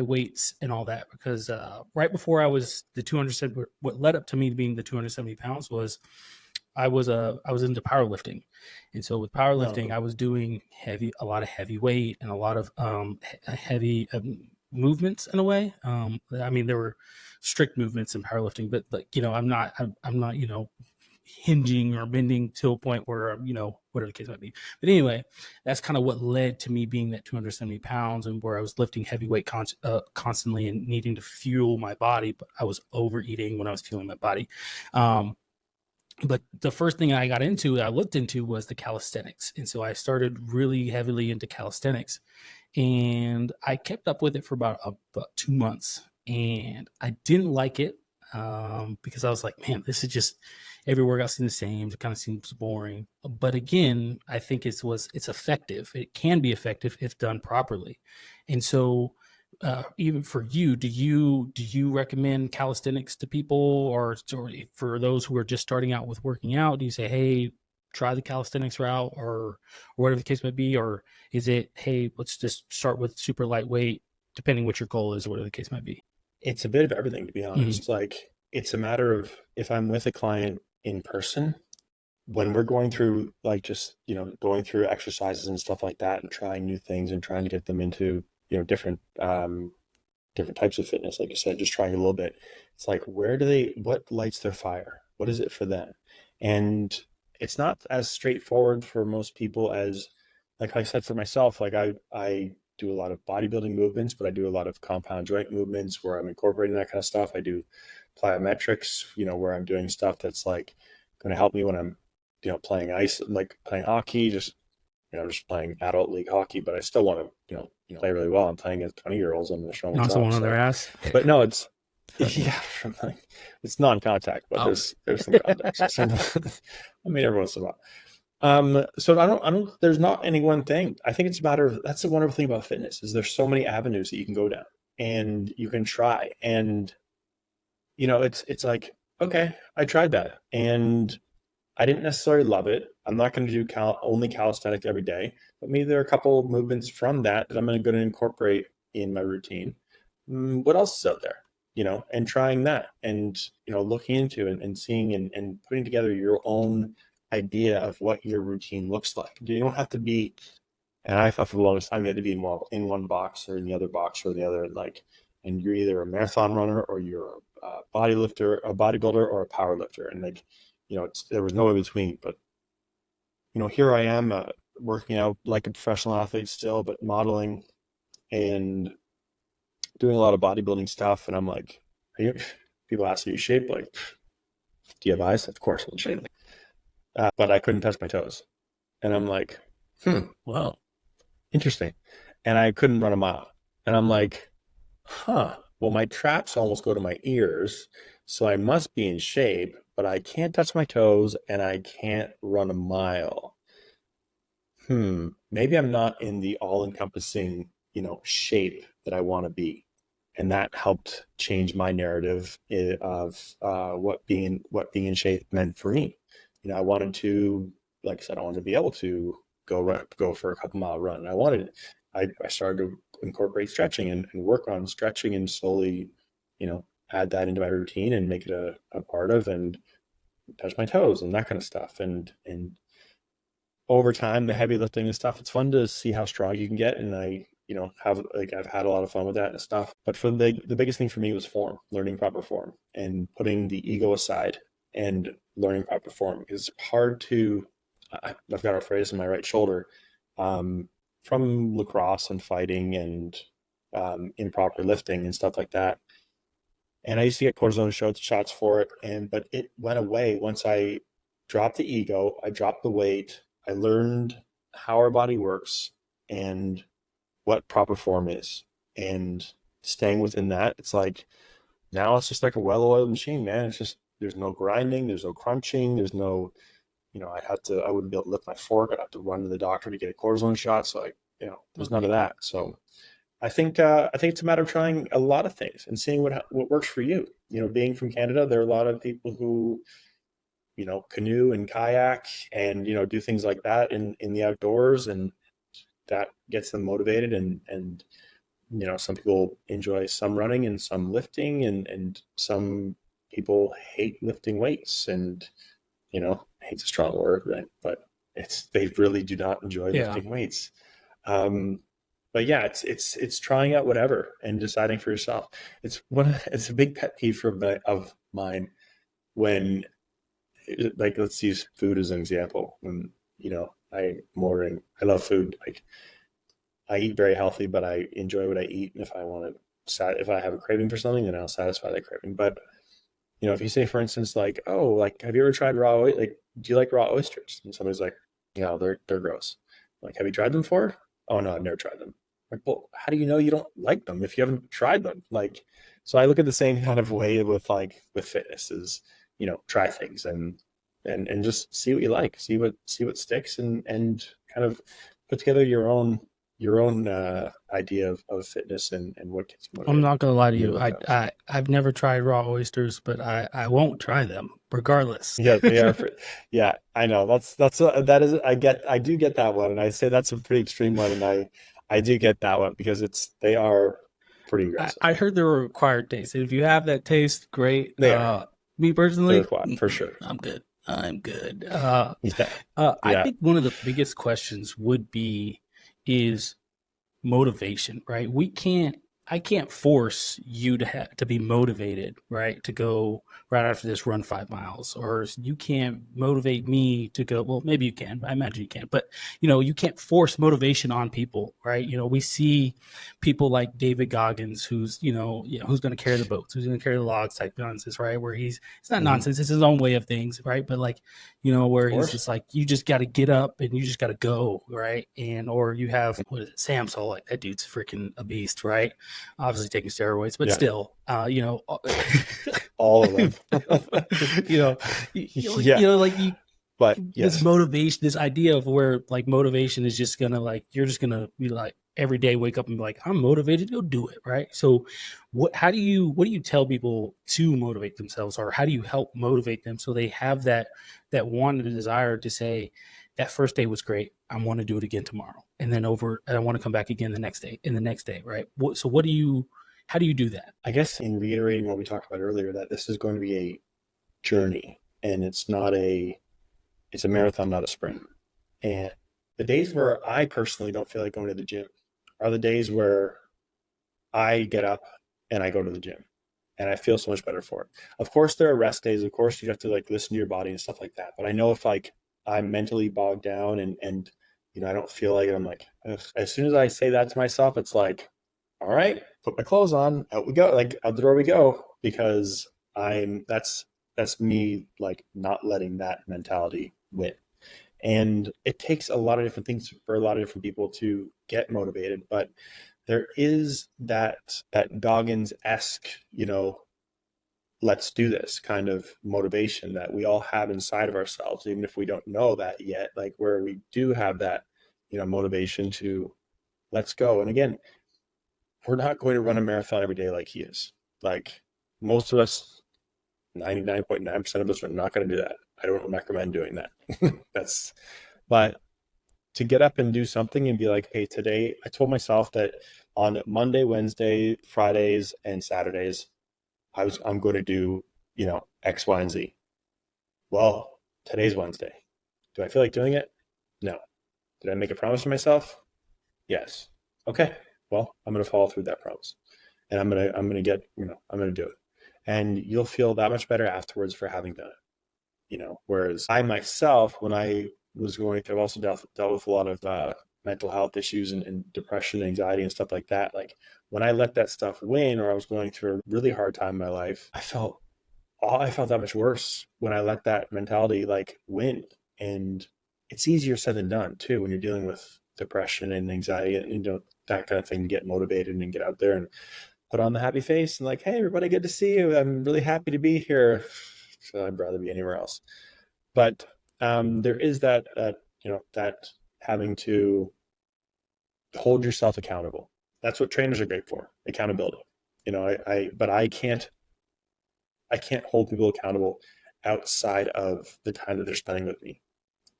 weights and all that. Because right before I was the 270, what led up to me being the 270 pounds was I was into powerlifting. And so with powerlifting, I was doing a lot of heavy weight and a lot of heavy movements in a way. I mean, there were strict movements in powerlifting, but like, I'm not, hinging or bending to a point where, whatever the case might be. But anyway, that's kind of what led to me being that 270 pounds and where I was lifting heavyweight constantly and needing to fuel my body, but I was overeating when I was fueling my body. But the first thing I looked into was the calisthenics. And so I started really heavily into calisthenics, and I kept up with it for about 2 months, and I didn't like it because I was like, man, this is just every workout seems the same. It kind of seems boring. But again, I think it's effective. It can be effective if done properly. And so even for you, do you recommend calisthenics to people, or for those who are just starting out with working out? Do you say, hey, try the calisthenics route, or whatever the case might be, or is it, hey, let's just start with super lightweight, depending what your goal is, or whatever the case might be? It's a bit of everything, to be honest. Like, it's a matter of, if I'm with a client in person, when we're going through, like, just, going through exercises and stuff like that and trying new things and trying to get them into, different types of fitness, like you said, just trying a little bit. It's like, what lights their fire? What is it for them? And it's not as straightforward for most people as, like I said, for myself, like I do a lot of bodybuilding movements, but I do a lot of compound joint movements where I'm incorporating that kind of stuff. I do plyometrics, where I'm doing stuff that's like going to help me when I'm, playing ice, like playing hockey, just playing adult league hockey, but I still want to, play really well. I'm playing against 20-year-olds. I'm going to show them Not what's someone up. on their ass. But no, it's yeah, it's non-contact, but there's some context. I mean, every once in a while. So I don't. There's not any one thing. I think it's a matter of, that's the wonderful thing about fitness, is there's so many avenues that you can go down and you can try. And it's like, okay, I tried that and I didn't necessarily love it. I'm not going to do only calisthenics every day, but maybe there are a couple of movements from that I'm going to incorporate in my routine. What else is out there? And trying that, and, looking into it and seeing and putting together your own idea of what your routine looks like. You don't have to be, and I thought for the longest time you had to be in one box or in the other box or the other, like, and you're either a marathon runner or you're a bodybuilder or a power lifter. And like, there was no in between. But, here I am working out like a professional athlete still, but modeling and doing a lot of bodybuilding stuff. And I'm like, people ask, are you shaped? Like, do you have eyes? Of course I'm shaped. But I couldn't touch my toes. And I'm like, Wow. Interesting. And I couldn't run a mile. And I'm like, well, my traps almost go to my ears, so I must be in shape, but I can't touch my toes and I can't run a mile. Maybe I'm not in the all-encompassing, shape that I want to be. And that helped change my narrative of what being in shape meant for me. I wanted to, like I said, I wanted to be able to go for a couple mile run. I started to incorporate stretching and work on stretching and slowly, add that into my routine and make it a part of, and touch my toes and that kind of stuff. And over time, the heavy lifting and stuff, it's fun to see how strong you can get. And I've had a lot of fun with that and stuff. But for the biggest thing for me was form, learning proper form and putting the ego aside and learning proper form. Because it's hard to, I've got arthritis in my right shoulder from lacrosse and fighting and improper lifting and stuff like that. And I used to get cortisone shots for it. But it went away once I dropped the ego, I dropped the weight, I learned how our body works and what proper form is. And staying within that, it's like, now it's just like a well-oiled machine, man. It's just, there's no grinding, there's no crunching, there's no, I wouldn't be able to lift my fork. I'd have to run to the doctor to get a cortisone shot. So there's none of that. So I think it's a matter of trying a lot of things and seeing what works for you. Being from Canada, there are a lot of people who, canoe and kayak and, do things like that in the outdoors, and that gets them motivated. And some people enjoy some running and some lifting, and some people hate lifting weights, and, hate's a strong word, right? But they really do not enjoy lifting weights. but yeah, it's trying out whatever and deciding for yourself. It's a big pet peeve of mine when, like, let's use food as an example. When, I love food. Like, I eat very healthy, but I enjoy what I eat. And if I have a craving for something, then I'll satisfy that craving. But if you say, for instance, like, oh, like, have you ever tried like, do you like raw oysters? And somebody's like, yeah, they're gross. Like, have you tried them before? Oh no, I've never tried them. Like, well, how do you know you don't like them if you haven't tried them? Like, so I look at the same kind of way with fitness is, try things and just see what you like, see what sticks, and kind of put together your own idea of fitness and what gets you I'm motivated. not gonna lie to Your you. workouts. I've never tried raw oysters, but I won't try them regardless. Yeah, they are. Yeah, I know. That is. I do get that one, and I say that's a pretty extreme one, and I do get that one because they are pretty aggressive. I heard they're a required taste. If you have that taste, great. They are. Me They're personally, required for sure. I'm good. I'm good. Yeah, I yeah. think one of the biggest questions would be is motivation, right? I can't force you to be motivated, right? To go right after this run 5 miles, or you can't motivate me to go. Well, maybe you can. I imagine you can, but you can't force motivation on people, right? We see people like David Goggins, who's who's going to carry the boats, who's going to carry the logs type nonsense, right? Where it's not Hmm. nonsense, it's his own way of things, right? But like, Of where he's course. just like, you just got to get up and you just got to go, right? And or you have, what is it, Sam Soul, like that dude's freaking a beast, right? Obviously taking steroids, but Yeah, still, all of them. you know, Yeah, like you, but this yes, motivation, this idea of where like motivation is just gonna like you're just gonna be like every day wake up and be like I'm motivated, go do it, right? So, what do you tell people to motivate themselves, or how do you help motivate them so they have that want and desire to say that first day was great, I want to do it again tomorrow, and then and I want to come back again the next day and the next day, right? So, how do you do that? I guess in reiterating what we talked about earlier, that this is going to be a journey, and it's a marathon, not a sprint. And the days where I personally don't feel like going to the gym are the days where I get up and I go to the gym and I feel so much better for it. Of course, there are rest days. Of course, you have to like listen to your body and stuff like that. But I know if like I'm mentally bogged down and I don't feel like it, I'm like, ugh. As soon as I say that to myself, it's like, all right, put my clothes on, out we go, like out the door we go, because that's me like not letting that mentality win. And it takes a lot of different things for a lot of different people to get motivated, but there is that Goggins-esque, let's do this kind of motivation that we all have inside of ourselves, even if we don't know that yet, like where we do have that, motivation to let's go. And again, we're not going to run a marathon every day like he is. Like most of us, 99.9% of us are not going to do that. I don't recommend doing that. That's, but to get up and do something and be like, hey, today I told myself that on Monday, Wednesday, Fridays, and Saturdays, I'm going to do, X, Y, and Z. Well, today's Wednesday. Do I feel like doing it? No. Did I make a promise to myself? Yes. Okay. Well, I'm going to follow through that promise. And I'm going to do it. And you'll feel that much better afterwards for having done it. Whereas I myself, when I was going through, I've also dealt with a lot of mental health issues and depression, anxiety, and stuff like that. Like when I let that stuff win, or I was going through a really hard time in my life, I felt that much worse when I let that mentality like win. And it's easier said than done too when you're dealing with depression and anxiety and that kind of thing. Get motivated and get out there and put on the happy face and like, hey, everybody, good to see you. I'm really happy to be here. So I'd rather be anywhere else. But there is that having to hold yourself accountable. That's what trainers are great for, accountability. But I can't hold people accountable outside of the time that they're spending with me,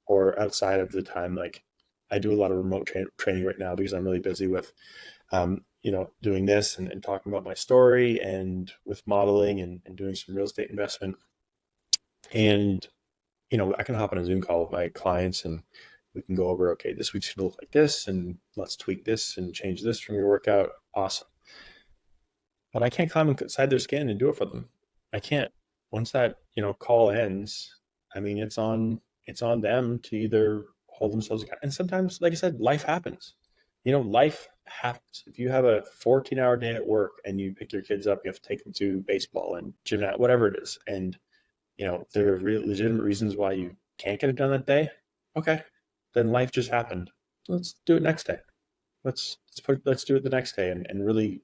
or outside of the time, like I do a lot of remote training right now because I'm really busy with doing this and talking about my story and with modeling and doing some real estate investment. And I can hop on a Zoom call with my clients and we can go over, okay, this week's gonna look like this, and let's tweak this and change this from your workout. Awesome. But I can't climb inside their skin and do it for them. I can't. Once that, call ends, I mean, it's on them to either hold themselves accountable. And sometimes, like I said, life happens. Life happens. If you have a 14-hour day at work and you pick your kids up, you have to take them to baseball and gymnastics, whatever it is. And, there are legitimate reasons why you can't get it done that day. Okay. Then life just happened. Let's do it next day. Let's do it the next day and really,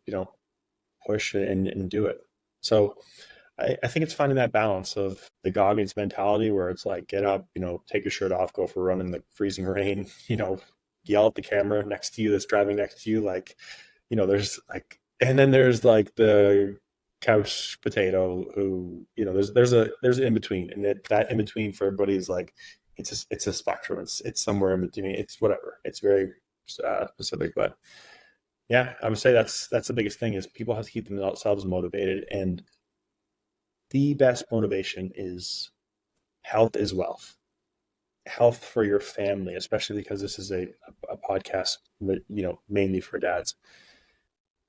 push and do it. So I think it's finding that balance of the Goggins mentality where it's like, get up, take your shirt off, go for a run in the freezing rain, yell at the camera next to you that's driving next to you. Like, there's like, and then there's like the couch potato who, there's an in between, and that in between for everybody is like, it's a spectrum. It's somewhere in between. It's whatever. It's very specific, but yeah, I would say that's the biggest thing is people have to keep themselves motivated, and the best motivation is health is wealth. Health for your family, especially because this is a podcast, mainly for dads.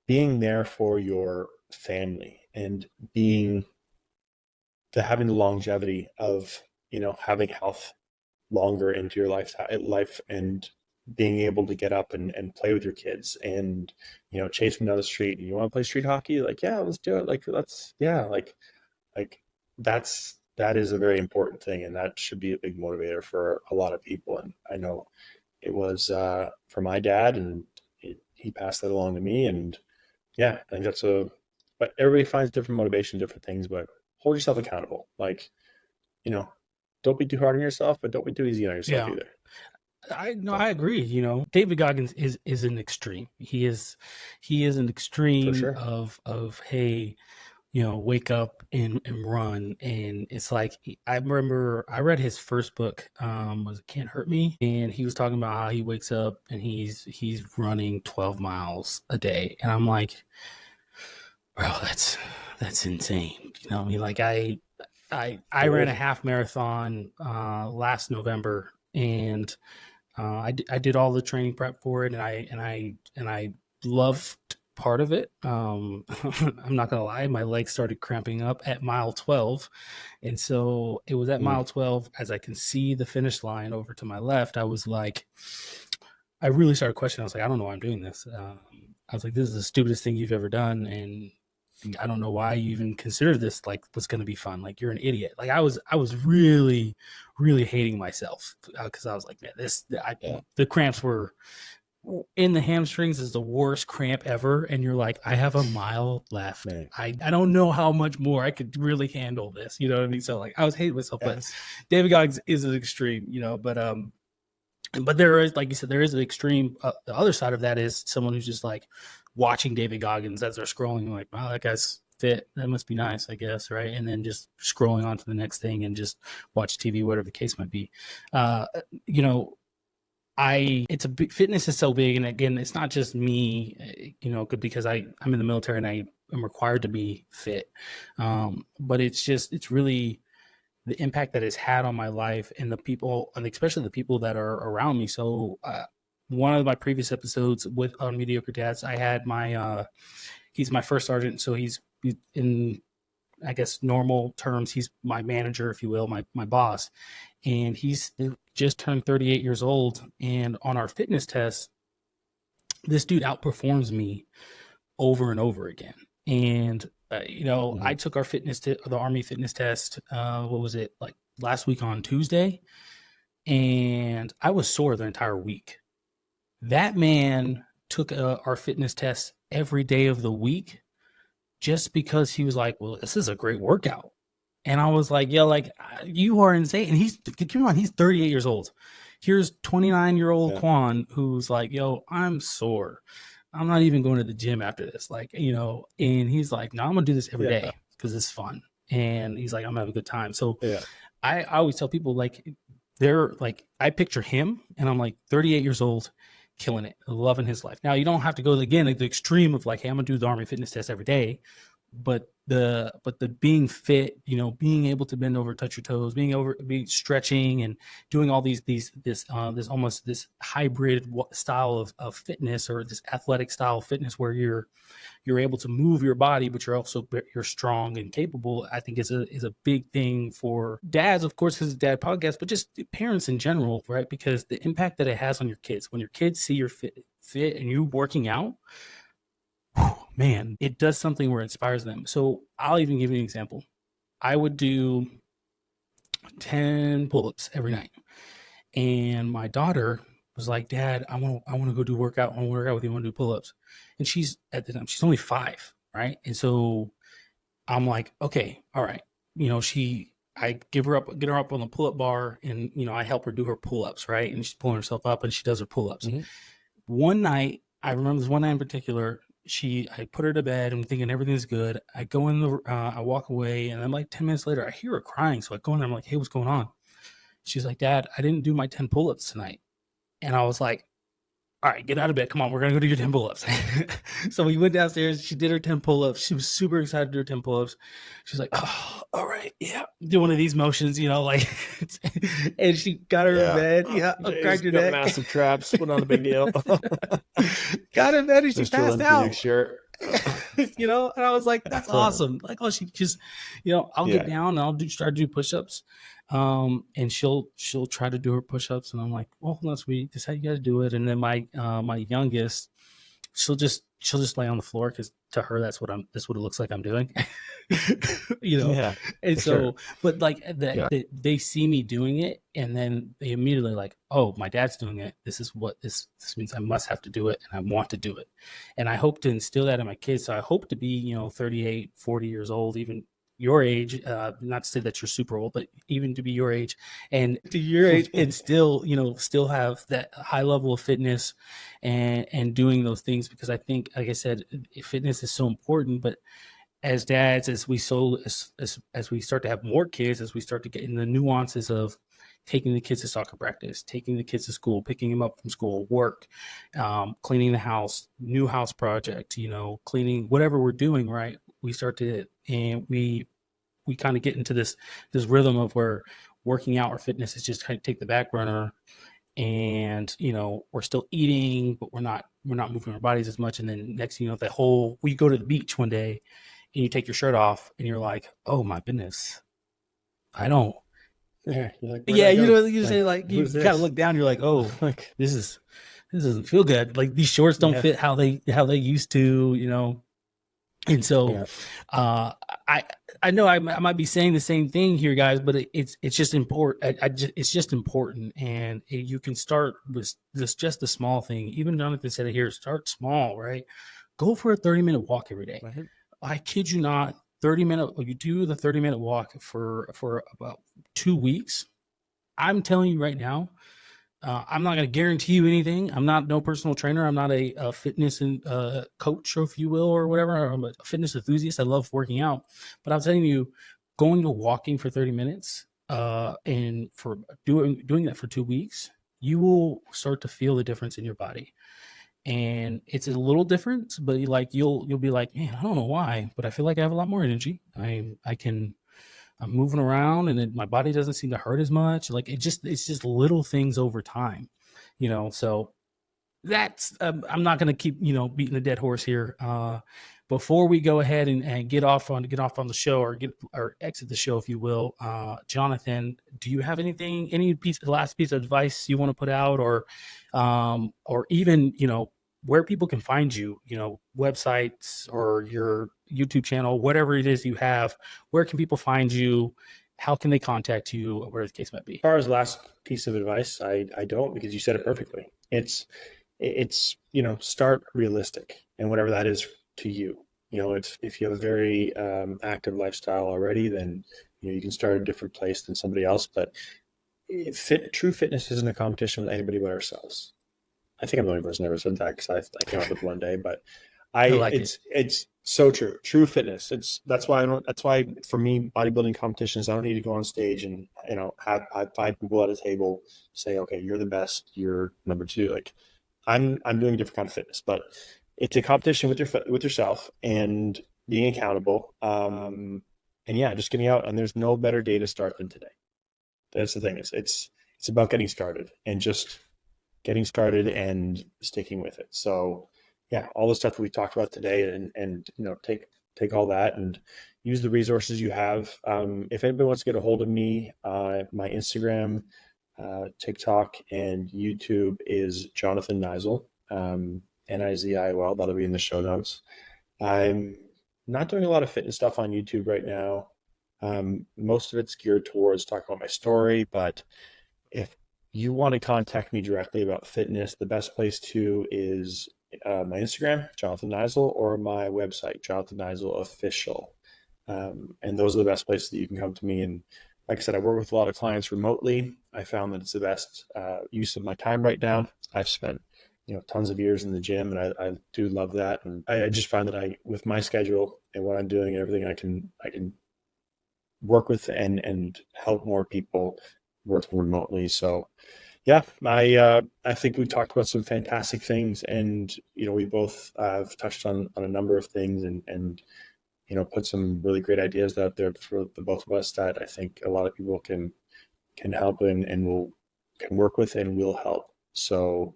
Being there for your family and having the longevity of, having health longer into your life and being able to get up and play with your kids and, chase them down the street. And you want to play street hockey? Like, yeah, let's do it. Like, that is a very important thing. And that should be a big motivator for a lot of people. And I know it was for my dad, and he passed that along to me. And yeah, I think but everybody finds different motivation, different things, but hold yourself accountable. Like, don't be too hard on yourself, but don't be too easy on yourself either. I agree. David Goggins is an extreme. He is an extreme For sure. of hey, wake up and run. And it's like, I remember I read his first book, was It Can't Hurt Me. And he was talking about how he wakes up and he's running 12 miles a day. And I'm like, bro, that's insane. I mean, like I ran a half marathon last November, and I did all the training prep for it, and I loved part of it. I'm not gonna lie, my legs started cramping up at mile 12, and so it was at mile 12 as I can see the finish line over to my left. I was like, I really started questioning. I was like, I don't know why I'm doing this. I was like, this is the stupidest thing you've ever done, and I don't know why you even consider this like what's going to be fun. Like, you're an idiot. Like, I was really, really hating myself because I was like, man, the cramps were in the hamstrings is the worst cramp ever. And you're like, I have a mile left. Man. I don't know how much more I could really handle this. You know what I mean? So like, I was hating myself, but David Goggins is an extreme, but there is, like you said, there is an extreme. The other side of that is someone who's just like watching David Goggins as they're scrolling, like, wow, that guy's fit. That must be nice, I guess, right? And then just scrolling on to the next thing and just watch TV, whatever the case might be. Fitness is so big, and again, it's not just me, because I'm in the military and I am required to be fit, but it's really the impact that it's had on my life and the people, and especially the people that are around me. So one of my previous episodes on Mediocre Dads, I had he's my first sergeant. So he's in, I guess, normal terms, he's my manager, if you will, my boss. And he's just turned 38 years old. And on our fitness test, this dude outperforms me over and over again. And I took our the Army fitness test. What was it, like last week on Tuesday? And I was sore the entire week. That man took our fitness test every day of the week just because he was like, well, this is a great workout. And I was like, yeah, like, you are insane. And keep in mind, he's 38 years old. Here's 29-year-old Queon who's like, yo, I'm sore. I'm not even going to the gym after this. Like, and he's like, no, I'm going to do this every day because it's fun. And he's like, I'm going to have a good time. So I always tell people, like, I picture him and I'm like 38 years old, killing it, loving his life. Now, you don't have to go, again, like the extreme of like, hey, I'm going to do the Army fitness test every day. But the being fit, being able to bend over, touch your toes, be stretching and doing all this almost this hybrid style of fitness, or this athletic style of fitness where you're able to move your body, but you're strong and capable. I think is a big thing for dads, of course, because it's a dad podcast, but just parents in general, right? Because the impact that it has on your kids, when your kids see you're fit and you working out, man, it does something where it inspires them. So I'll even give you an example. I would do 10 pull-ups every night, and my daughter was like, "Dad, I want to go do workout. I want to work out with you. I want to do pull-ups." And she's at the time, she's only 5, right? And so I'm like, okay, all right. I get her up on the pull-up bar, and I help her do her pull-ups, right? And she's pulling herself up and she does her pull-ups. Mm-hmm. One night, I remember this one night in particular, I put her to bed. I'm thinking everything's good. I go in I walk away, and then like 10 minutes later, I hear her crying. So I go in there, I'm like, "Hey, what's going on?" She's like, "Dad, I didn't do my 10 pull-ups tonight." And I was like, "All right, get out of bed. Come on, we're going to go do your 10 pull-ups." So we went downstairs. She did her 10 pull-ups. She was super excited to do her 10 pull-ups. She's like, "Oh, all right. Yeah." Do one of these motions, like, and she got her in bed. Yeah. Cracked her neck. Massive traps, but not a big deal. Got in bed and she passed out. Sure. And I was like, "That's awesome." Like, oh, she just, I'll get down and I'll start to do push-ups. And she'll try to do her push-ups, and I'm like, "Well, that's sweet. This is how you got to do it." And then my youngest, she'll just lay on the floor, because to her that's what it looks like I'm doing. Yeah. And so, sure. But like they see me doing it, and then they immediately like, "Oh, my dad's doing it. This is what this means. I must have to do it, and I want to do it." And I hope to instill that in my kids. So I hope to be 38, 40 years old, even your age, not to say that you're super old, but even to be your age and still have that high level of fitness and doing those things. Because I think, like I said, fitness is so important. But as dads, as we start to have more kids, as we start to get in the nuances of taking the kids to soccer practice, taking the kids to school, picking them up from school, work, cleaning the house, new house project, cleaning, whatever we're doing, right? We start to, and we kind of get into this rhythm of where working out or fitness is just kind of take the back runner, and we're still eating, but we're not moving our bodies as much. And then next thing you know, we go to the beach one day and you take your shirt off and you're like, "Oh my goodness, I don't." Yeah, like, you say, like, you kind of look down, you're like, "Oh, like this doesn't feel good. Like, these shorts don't fit how they used to, And so, I know I might be saying the same thing here, guys, but it's just important. It's just important, and you can start with just the small thing. Even Jonathan said it here: start small, right? Go for a 30-minute walk every day. Right. I kid you not. 30-minute. You do the 30-minute walk for about 2 weeks. I'm telling you right now. I'm not going to guarantee you anything. I'm not no personal trainer. I'm not a fitness and coach, or if you will, or whatever. I'm a fitness enthusiast. I love working out, but I'm telling you, going to walking for 30 minutes and for doing that for 2 weeks, you will start to feel the difference in your body. And it's a little different, but you'll be like, "Man, I don't know why, but I feel like I have a lot more energy. I'm moving around, and my body doesn't seem to hurt as much." Like, it's just little things over time, so that's, I'm not going to keep, beating a dead horse here. Before we go ahead and get off on the show, or exit the show, if you will, Jonathan, do you have any last piece of advice you want to put out, or even, where people can find you, websites or your YouTube channel, whatever it is you have, where can people find you? How can they contact you? Whatever the case might be. As far as last piece of advice, I don't, because you said it perfectly. It's start realistic, and whatever that is to you. If you have a very active lifestyle already, then you can start at a different place than somebody else. But true fitness isn't a competition with anybody but ourselves. I think I'm the only person who ever said that, because I came up with one day, but it's so true. True fitness. That's why for me, bodybuilding competitions, I don't need to go on stage and have 5 people at a table say, "Okay, you're the best, you're number 2." Like, I'm doing a different kind of fitness, but it's a competition with yourself, and being accountable, and yeah, just getting out. And there's no better day to start than today. That's the thing. It's about getting started and just getting started and sticking with it. So yeah, all the stuff that we talked about today, and take all that and use the resources you have. If anybody wants to get a hold of me, my Instagram, TikTok, and YouTube is Jonathan Niziol, Niziol. That'll be in the show notes. I'm not doing a lot of fitness stuff on YouTube right now. Most of it's geared towards talking about my story, but if you want to contact me directly about fitness, the best place to is my Instagram, Jonathan Niziol, or my website, Jonathan Niziol Official. And those are the best places that you can come to me. And like I said, I work with a lot of clients remotely. I found that it's the best use of my time right now. I've spent tons of years in the gym, and I do love that. And I just find that with my schedule and what I'm doing and everything, I can work with and help more people working remotely. So yeah, I think we talked about some fantastic things, and we both have touched on a number of things, and put some really great ideas out there for the both of us that I think a lot of people can help and can work with and will help. So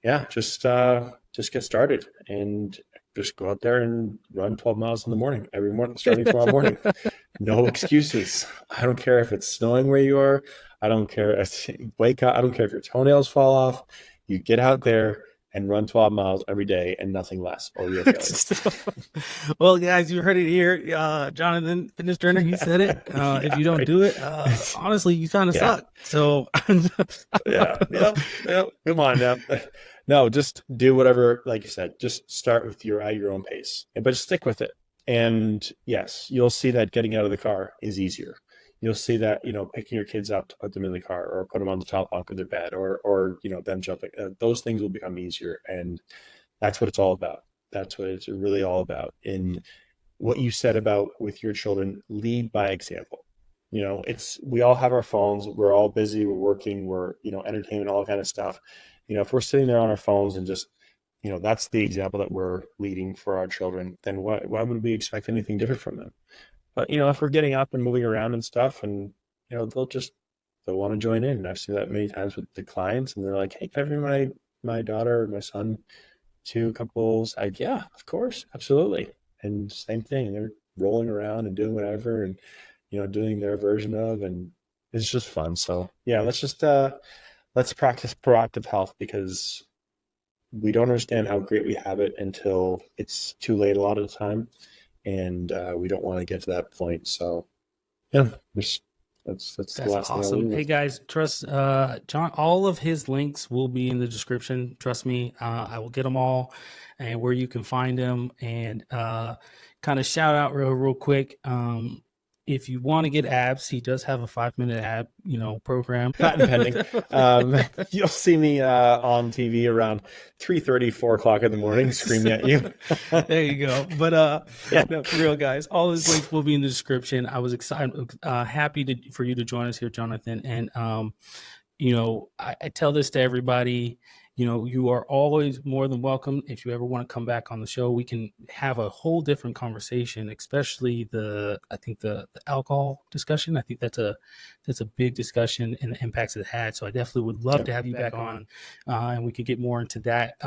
yeah, just get started and just go out there and run 12 miles in the morning every morning, starting tomorrow morning. No excuses. I don't care if it's snowing where you are. I don't care. Wake up. I don't care if your toenails fall off. You get out there and run 12 miles every day and nothing less, or you're failing. Well, guys, you heard it here. Jonathan, fitness trainer, he said it. If you don't do it, honestly, you kind of suck. So yeah. Come on now. No, just do whatever, like you said, just start with at your own pace, but just stick with it. And yes, you'll see that getting out of the car is easier. You'll see that, picking your kids up to put them in the car or put them on the top bunk of their bed or them jumping, those things will become easier. And that's what it's all about. That's what it's really all about. In what you said about with your children, lead by example. We all have our phones. We're all busy. We're working. We're, entertainment, all that kind of stuff. If we're sitting there on our phones and just, that's the example that we're leading for our children, then why would we expect anything different from them? But, if we're getting up and moving around and stuff, and, they'll want to join in. And I've seen that many times with the clients, and they're like, hey, can I bring my daughter or my son to a couple? Yeah, of course. Absolutely. And same thing. They're rolling around and doing whatever and, doing their version of, and it's just fun. So yeah, let's practice proactive health, because we don't understand how great we have it until it's too late a lot of the time. And we don't want to get to that point. So yeah, that's the last awesome. thing. Hey guys, trust John, all of his links will be in the description. Trust me, I will get them all, and where you can find them. And kind of shout out real quick. If you want to get abs, he does have a 5-minute ab, program. Patent pending. You'll see me on TV around 3:30, 4 o'clock in the morning, screaming at you. There you go. But no, for real, guys, all his links will be in the description. I was excited, happy for you to join us here, Jonathan. And I tell this to everybody. You are always more than welcome. If you ever want to come back on the show, we can have a whole different conversation, especially I think the alcohol discussion. I think that's a big discussion and the impacts it had. So I definitely would love to have you back on, and we could get more into that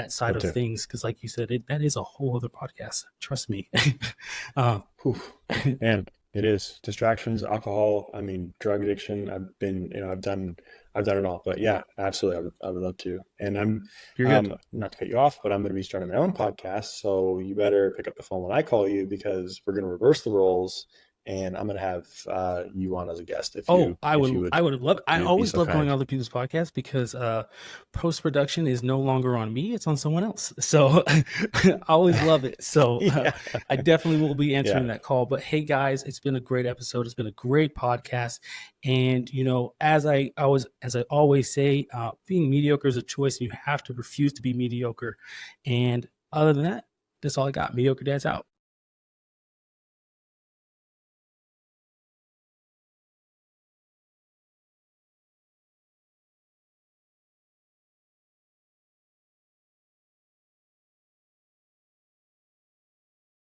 side of things. Cause like you said, that is a whole other podcast. Trust me. Man, it is. Distractions, alcohol, drug addiction. I've done it all. But yeah, absolutely, I would love to. And I'm not to cut you off, but I'm going to be starting my own podcast. So you better pick up the phone when I call you, because we're going to reverse the roles, and I'm going to have you on as a guest. I would have loved. I always love going on other people's podcasts, because post production is no longer on me; it's on someone else. So I always love it. So I definitely will be answering that call. But hey, guys, it's been a great episode. It's been a great podcast. And as I always say, being mediocre is a choice, and you have to refuse to be mediocre. And other than that, that's all I got. Mediocre Dads out.